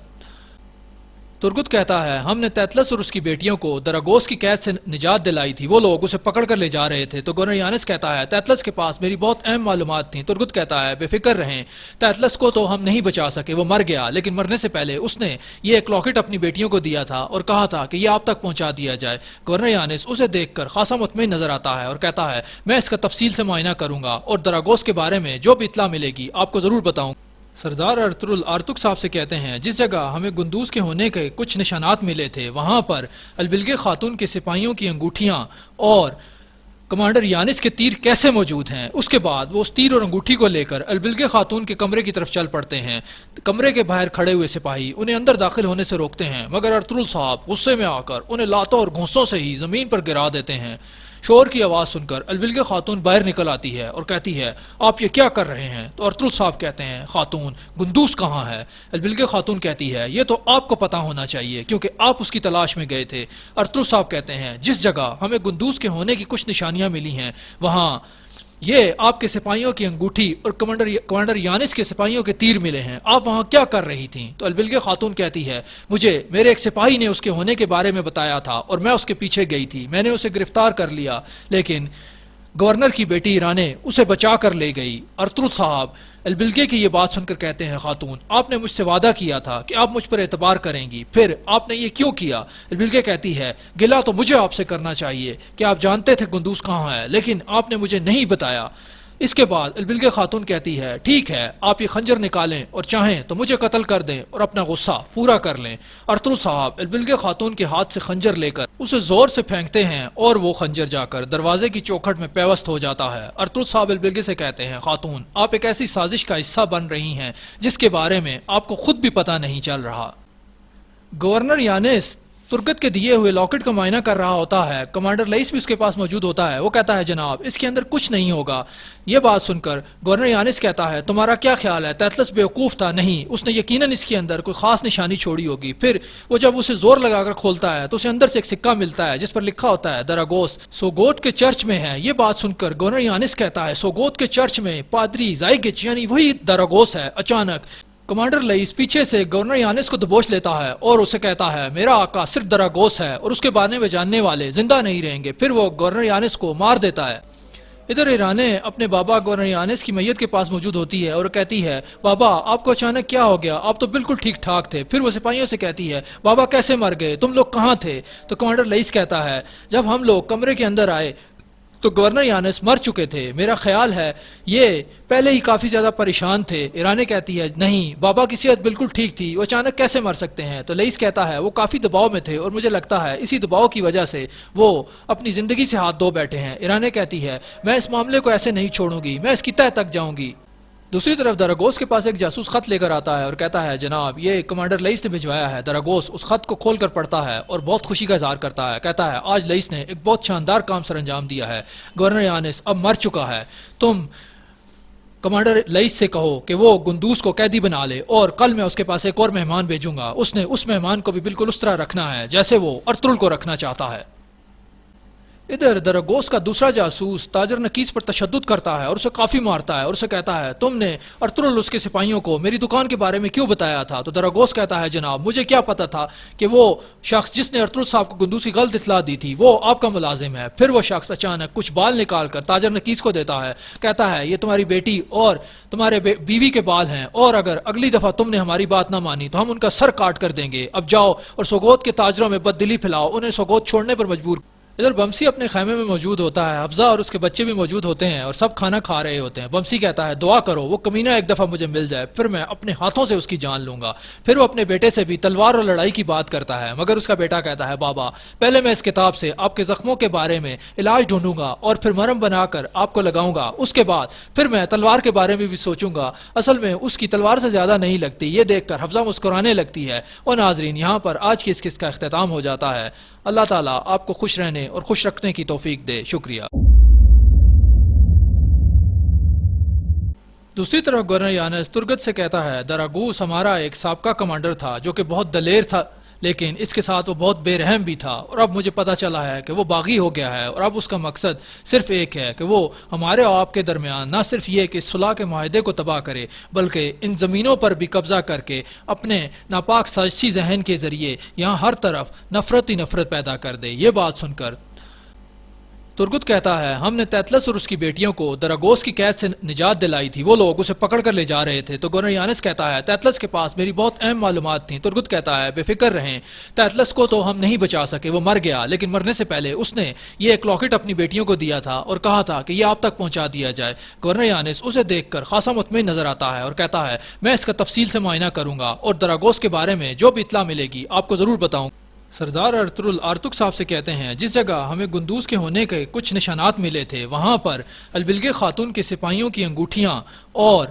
[SPEAKER 1] ترگت کہتا ہے ہم نے تیتلس اور اس کی بیٹیوں کو دراگوس کی قید سے نجات دلائی تھی، وہ لوگ اسے پکڑ کر لے جا رہے تھے۔ تو گورنر یانس کہتا ہے تیتلس کے پاس میری بہت اہم معلومات تھیں۔ ترگت کہتا ہے بے فکر رہیں، تیتلس کو تو ہم نہیں بچا سکے، وہ مر گیا، لیکن مرنے سے پہلے اس نے یہ ایک لاکٹ اپنی بیٹیوں کو دیا تھا اور کہا تھا کہ یہ آپ تک پہنچا دیا جائے۔ گورنر یانس اسے دیکھ کر خاصا مطمئن نظر آتا ہے اور کہتا ہے میں اس کا تفصیل سے معائنہ کروں گا اور دراگوس کے بارے میں جو بھی اطلاع ملے گی آپ کو ضرور بتاؤں۔ سردار ارطغرل ارتک صاحب سے کہتے ہیں جس جگہ ہمیں گندوز کے ہونے کے کچھ نشانات ملے تھے وہاں پر البلگے خاتون کے سپاہیوں کی انگوٹھیاں اور کمانڈر یانس کے تیر کیسے موجود ہیں۔ اس کے بعد وہ اس تیر اور انگوٹھی کو لے کر البلگے خاتون کے کمرے کی طرف چل پڑتے ہیں۔ کمرے کے باہر کھڑے ہوئے سپاہی انہیں اندر داخل ہونے سے روکتے ہیں مگر ارطغرل صاحب غصے میں آ کر انہیں لاتوں اور گھونسوں سے ہی زمین پر گرا دیتے ہیں۔ شور کی آواز سن کر البلگے خاتون باہر نکل آتی ہے اور کہتی ہے آپ یہ کیا کر رہے ہیں؟ تو ارطغرل صاحب کہتے ہیں خاتون گندوز کہاں ہے؟ البلگے خاتون کہتی ہے یہ تو آپ کو پتا ہونا چاہیے کیونکہ آپ اس کی تلاش میں گئے تھے۔ ارطغرل صاحب کہتے ہیں جس جگہ ہمیں گندوز کے ہونے کی کچھ نشانیاں ملی ہیں وہاں یہ آپ کے سپاہیوں کی انگوٹھی اور کمانڈر یانس کے سپاہیوں کے تیر ملے ہیں، آپ وہاں کیا کر رہی تھیں؟ تو البلگے خاتون کہتی ہے مجھے میرے ایک سپاہی نے اس کے ہونے کے بارے میں بتایا تھا اور میں اس کے پیچھے گئی تھی، میں نے اسے گرفتار کر لیا لیکن گورنر کی بیٹی ایرانے اسے بچا کر لے گئی۔ ارطغرل صاحب البلگے کی یہ بات سن کر کہتے ہیں خاتون آپ نے مجھ سے وعدہ کیا تھا کہ آپ مجھ پر اعتبار کریں گی، پھر آپ نے یہ کیوں کیا؟ البلگے کہتی ہے گلہ تو مجھے آپ سے کرنا چاہیے کہ آپ جانتے تھے گندوز کہاں ہے لیکن آپ نے مجھے نہیں بتایا۔ اس کے بعد البلگہ خاتون کہتی ہے ٹھیک ہے آپ یہ خنجر نکالیں اور چاہیں تو مجھے قتل کر دیں اور اپنا غصہ پورا کر لیں۔ ارطغرل صاحب البلگہ خاتون کے ہاتھ سے خنجر لے کر اسے زور سے پھینکتے ہیں اور وہ خنجر جا کر دروازے کی چوکھٹ میں پیوست ہو جاتا ہے۔ ارطغرل صاحب البلگہ سے کہتے ہیں خاتون آپ ایک ایسی سازش کا حصہ بن رہی ہیں جس کے بارے میں آپ کو خود بھی پتہ نہیں چل رہا۔ گورنر یانس ترگت کے دیے ہوئے لاکٹ کا معائنہ کر رہا ہوتا ہے۔ کمانڈر لئیس بھی اس کے پاس موجود ہوتا ہے۔ وہ کہتا ہے جناب اس کے اندر کچھ نہیں ہوگا۔ یہ بات سن کر گورنر یانس کہتا ہے تمہارا کیا خیال ہے تیتلس بیوقوف تھا؟ نہیں، اس نے یقیناً اس کے اندر کوئی خاص نشانی چھوڑی ہوگی۔ پھر وہ جب اسے زور لگا کر کھولتا ہے تو اسے اندر سے ایک سکہ ملتا ہے جس پر لکھا ہوتا ہے دراگوس سوگوت کے چرچ میں ہے۔ یہ بات سن کر گورنر یانس کہتا ہے سوگوت کے چرچ میں پادری زائگچ یعنی وہی دراگوس ہے۔ اچانک کمانڈر لئیس پیچھے سے گورنر یانس کو دبوچ لیتا ہے اور اسے کہتا ہے میرا آقا صرف دراگوس ہے اور اس کے بارے میں جاننے والے زندہ نہیں رہیں گے۔ پھر وہ گورنر یانس کو مار دیتا ہے۔ ادھر ایرانے اپنے بابا گورنر یانس کی میت کے پاس موجود ہوتی ہے اور کہتی ہے بابا آپ کو اچانک کیا ہو گیا؟ آپ تو بالکل ٹھیک ٹھاک تھے۔ پھر وہ سپاہیوں سے کہتی ہے بابا کیسے مر گئے؟ تم لوگ کہاں تھے؟ تو کمانڈر لئیس کہتا ہے جب ہم لوگ کمرے کے اندر آئے تو گورنر یانس مر چکے تھے۔ میرا خیال ہے یہ پہلے ہی کافی زیادہ پریشان تھے۔ ایرانے کہتی ہے نہیں بابا کی صحت بالکل ٹھیک تھی، وہ اچانک کیسے مر سکتے ہیں؟ تو لئیس کہتا ہے وہ کافی دباؤ میں تھے اور مجھے لگتا ہے اسی دباؤ کی وجہ سے وہ اپنی زندگی سے ہاتھ دھو بیٹھے ہیں۔ ایرانے کہتی ہے میں اس معاملے کو ایسے نہیں چھوڑوں گی، میں اس کی تہہ تک جاؤں گی۔ دوسری طرف دراگوس کے پاس ایک جاسوس خط لے کر آتا ہے اور کہتا ہے جناب یہ کمانڈر لئیس نے بھجوایا ہے۔ دراگوس اس خط کو کھول کر پڑھتا ہے اور بہت خوشی کا اظہار کرتا ہے۔ کہتا ہے آج لئیس نے ایک بہت شاندار کام سر انجام دیا ہے۔ گورنر یانس اب مر چکا ہے۔ تم کمانڈر لئیس سے کہو کہ وہ گندوس کو قیدی بنا لے اور کل میں اس کے پاس ایک اور مہمان بھیجوں گا۔ اس نے اس مہمان کو بھی بالکل اس طرح رکھنا ہے جیسے وہ ارطغرل کو رکھنا چاہتا ہے۔ ادھر دراگوس کا دوسرا جاسوس تاجر نکیس پر تشدد کرتا ہے اور اسے کافی مارتا ہے اور اسے کہتا ہے تم نے ارطغرل اس کے سپاہیوں کو میری دکان کے بارے میں کیوں بتایا تھا؟ تو دراگوس کہتا ہے جناب مجھے کیا پتا تھا کہ وہ شخص جس نے ارطغرل صاحب کو گندوس کی غلط اطلاع دی تھی وہ آپ کا ملازم ہے۔ پھر وہ شخص اچانک کچھ بال نکال کر تاجر نکیس کو دیتا ہے، کہتا ہے یہ تمہاری بیٹی اور تمہارے بیوی کے بال ہیں اور اگر اگلی دفعہ تم نے ہماری بات نہ مانی تو ہم ان کا سر کاٹ کر دیں گے۔ اب جاؤ اور سوگوت کے تاجروں میں بددلی پھیلاؤ، انہیں سوگوت چھوڑنے پر مجبور۔ ادھر بمسی اپنے خیمے میں موجود ہوتا ہے۔ حفظہ اور اس کے بچے بھی موجود ہوتے ہیں اور سب کھانا کھا رہے ہوتے ہیں۔ بمسی کہتا ہے دعا کرو وہ کمینہ ایک دفعہ مجھے مل جائے، پھر میں اپنے ہاتھوں سے اس کی جان لوں گا۔ پھر وہ اپنے بیٹے سے بھی تلوار اور لڑائی کی بات کرتا ہے، مگر اس کا بیٹا کہتا ہے بابا پہلے میں اس کتاب سے آپ کے زخموں کے بارے میں علاج ڈھونڈوں گا اور پھر مرہم بنا کر آپ کو لگاؤں گا، اس کے بعد پھر میں تلوار کے بارے میں بھی سوچوں گا۔ اصل میں اس کی تلوار سے زیادہ نہیں لگتی۔ یہ دیکھ کر حفظہ مسکرانے لگتی ہے۔ اور ناظرین یہاں پر آج کی اس قسط کا اختتام ہو جاتا ہے۔ اللہ تعالیٰ آپ کو خوش رہنے اور خوش رکھنے کی توفیق دے۔ شکریہ۔ دوسری طرف گورنر یانس ترگت سے کہتا ہے دراگوس ہمارا ایک سابقہ کمانڈر تھا جو کہ بہت دلیر تھا، لیکن اس کے ساتھ وہ بہت بے رحم بھی تھا اور اب مجھے پتا چلا ہے کہ وہ باغی ہو گیا ہے اور اب اس کا مقصد صرف ایک ہے کہ وہ ہمارے اور آپ کے درمیان نہ صرف یہ کہ صلح کے معاہدے کو تباہ کرے بلکہ ان زمینوں پر بھی قبضہ کر کے اپنے ناپاک سازشی ذہن کے ذریعے یہاں ہر طرف نفرت ہی نفرت پیدا کر دے۔ یہ بات سن کر ترگت کہتا ہے ہم نے تیتلس اور اس کی بیٹیوں کو دراگوس کی قید سے نجات دلائی تھی، وہ لوگ اسے پکڑ کر لے جا رہے تھے۔ تو گورنر یانس کہتا ہے تیتلس کے پاس میری بہت اہم معلومات تھیں۔ ترگت کہتا ہے بے فکر رہیں، تیتلس کو تو ہم نہیں بچا سکے، وہ مر گیا، لیکن مرنے سے پہلے اس نے یہ ایک لاکٹ اپنی بیٹیوں کو دیا تھا اور کہا تھا کہ یہ آپ تک پہنچا دیا جائے۔ گورنر یانس اسے دیکھ کر خاصا مطمئن نظر آتا ہے اور کہتا ہے میں اس کا تفصیل سے معائنہ کروں گا اور دراگوس کے بارے میں جو بھی اطلاع ملے گی آپ کو ضرور بتاؤں گا۔ سردار ارطغرل آرتک صاحب سے کہتے ہیں جس جگہ ہمیں گندوز کے ہونے کے کچھ نشانات ملے تھے وہاں پر البلگہ خاتون کے سپاہیوں کی انگوٹھیاں اور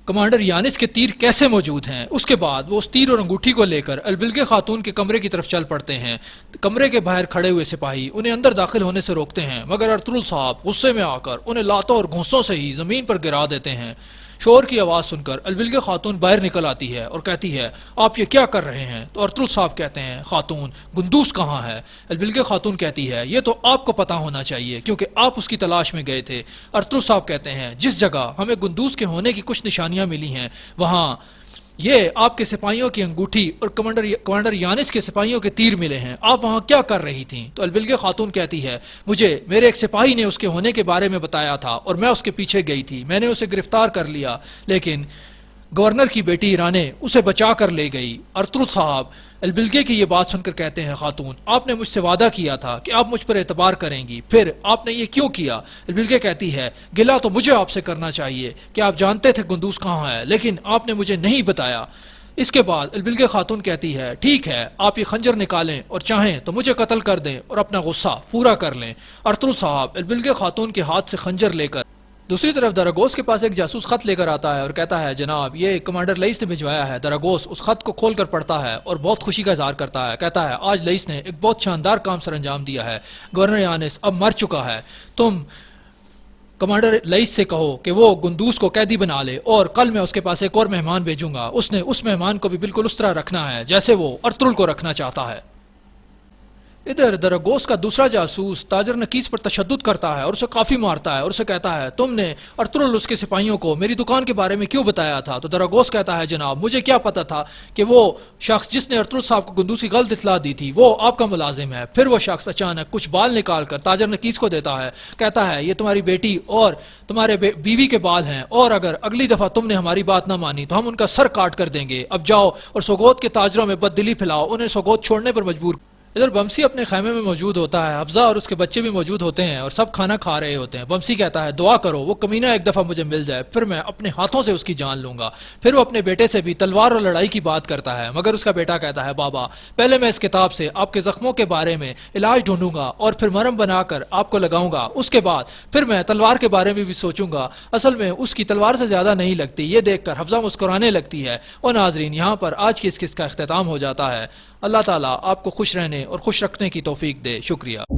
[SPEAKER 1] کمانڈر یانس کے تیر کیسے موجود ہیں۔ اس کے بعد وہ اس تیر اور انگوٹھی کو لے کر البلگہ خاتون کے کمرے کی طرف چل پڑتے ہیں۔ کمرے کے باہر کھڑے ہوئے سپاہی انہیں اندر داخل ہونے سے روکتے ہیں، مگر ارطغرل صاحب غصے میں آ کر انہیں لاتوں اور گھونسوں سے ہی زمین پر گرا دیتے ہیں۔ شور کی آواز سن کر البلگہ خاتون باہر نکل آتی ہے اور کہتی ہے آپ یہ کیا کر رہے ہیں؟ تو ارطغرل صاحب کہتے ہیں خاتون گندوس کہاں ہے؟ البلگہ خاتون کہتی ہے یہ تو آپ کو پتا ہونا چاہیے کیونکہ آپ اس کی تلاش میں گئے تھے۔ ارطغرل صاحب کہتے ہیں جس جگہ ہمیں گندوس کے ہونے کی کچھ نشانیاں ملی ہیں وہاں یہ آپ کے سپاہیوں کی انگوٹھی اور کمانڈر یانس کے سپاہیوں کے تیر ملے ہیں، آپ وہاں کیا کر رہی تھیں؟ تو البلگہ خاتون کہتی ہے مجھے میرے ایک سپاہی نے اس کے ہونے کے بارے میں بتایا تھا اور میں اس کے پیچھے گئی تھی، میں نے اسے گرفتار کر لیا، لیکن گورنر کی بیٹی ایرانے اسے بچا کر لے گئی۔ ارطغرل صاحب البلگے کی یہ بات سن کر کہتے ہیں خاتون آپ نے مجھ سے وعدہ کیا تھا کہ آپ مجھ پر اعتبار کریں گی، پھر آپ نے یہ کیوں کیا؟ البلگے کہتی ہے گلہ تو مجھے آپ سے کرنا چاہیے کہ آپ جانتے تھے گندوز کہاں ہے، لیکن آپ نے مجھے نہیں بتایا۔ اس کے بعد البلگے خاتون کہتی ہے ٹھیک ہے آپ یہ خنجر نکالیں اور چاہیں تو مجھے قتل کر دیں اور اپنا غصہ پورا کر لیں۔ ارطغرل صاحب البلگے خاتون کے ہاتھ سے خنجر لے کر دوسری طرف دراگوس کے پاس ایک جاسوس خط لے کر آتا ہے اور کہتا ہے جناب یہ کمانڈر لئیس نے بھجوایا ہے۔ دراگوس اس خط کو کھول کر پڑھتا ہے اور بہت خوشی کا اظہار کرتا ہے، کہتا ہے آج لئیس نے ایک بہت شاندار کام سر انجام دیا ہے، گورنر یانس اب مر چکا ہے، تم کمانڈر لئیس سے کہو کہ وہ گندوز کو قیدی بنا لے اور کل میں اس کے پاس ایک اور مہمان بھیجوں گا، اس نے اس مہمان کو بھی بالکل اس طرح رکھنا ہے جیسے وہ ارطغرل کو رکھنا چاہتا ہے۔ ادھر دراگوس کا دوسرا جاسوس تاجر نکیس پر تشدد کرتا ہے اور اسے کافی مارتا ہے اور اسے کہتا ہے تم نے ارطغرل اس کے سپاہیوں کو میری دکان کے بارے میں کیوں بتایا تھا؟ تو دراگوس کہتا ہے جناب مجھے کیا پتا تھا کہ وہ شخص جس نے ارطغرل صاحب کو گندوز کی غلط اطلاع دی تھی وہ آپ کا ملازم ہے۔ پھر وہ شخص اچانک کچھ بال نکال کر تاجر نکیس کو دیتا ہے، کہتا ہے یہ تمہاری بیٹی اور تمہارے بیوی کے بال ہیں اور اگر اگلی دفعہ تم نے ہماری بات نہ مانی تو ہم ان کا سر کاٹ کر دیں گے، اب جاؤ اور سوگوت کے تاجروں میں بددلی پھیلاؤ، انہیں سوگوت چھوڑنے پر مجبور۔ ادھر بمسی اپنے خیمے میں موجود ہوتا ہے، حفظہ اور اس کے بچے بھی موجود ہوتے ہیں اور سب کھانا کھا رہے ہوتے ہیں۔ بمسی کہتا ہے دعا کرو وہ کمینہ ایک دفعہ مجھے مل جائے، پھر میں اپنے ہاتھوں سے اس کی جان لوں گا۔ پھر وہ اپنے بیٹے سے بھی تلوار اور لڑائی کی بات کرتا ہے، مگر اس کا بیٹا کہتا ہے بابا پہلے میں اس کتاب سے آپ کے زخموں کے بارے میں علاج ڈھونڈوں گا اور پھر مرہم بنا کر آپ کو لگاؤں گا، اس کے بعد پھر میں تلوار کے بارے میں بھی سوچوں گا، اصل میں اس کی تلوار سے زیادہ نہیں لگتی۔ یہ دیکھ کر حفظہ مسکرانے لگتی ہے۔ اور ناظرین یہاں پر آج کی اس قسط کا اختتام ہو جاتا ہے۔ اللہ تعالیٰ آپ کو خوش رہنے اور خوش رکھنے کی توفیق دے۔ شکریہ۔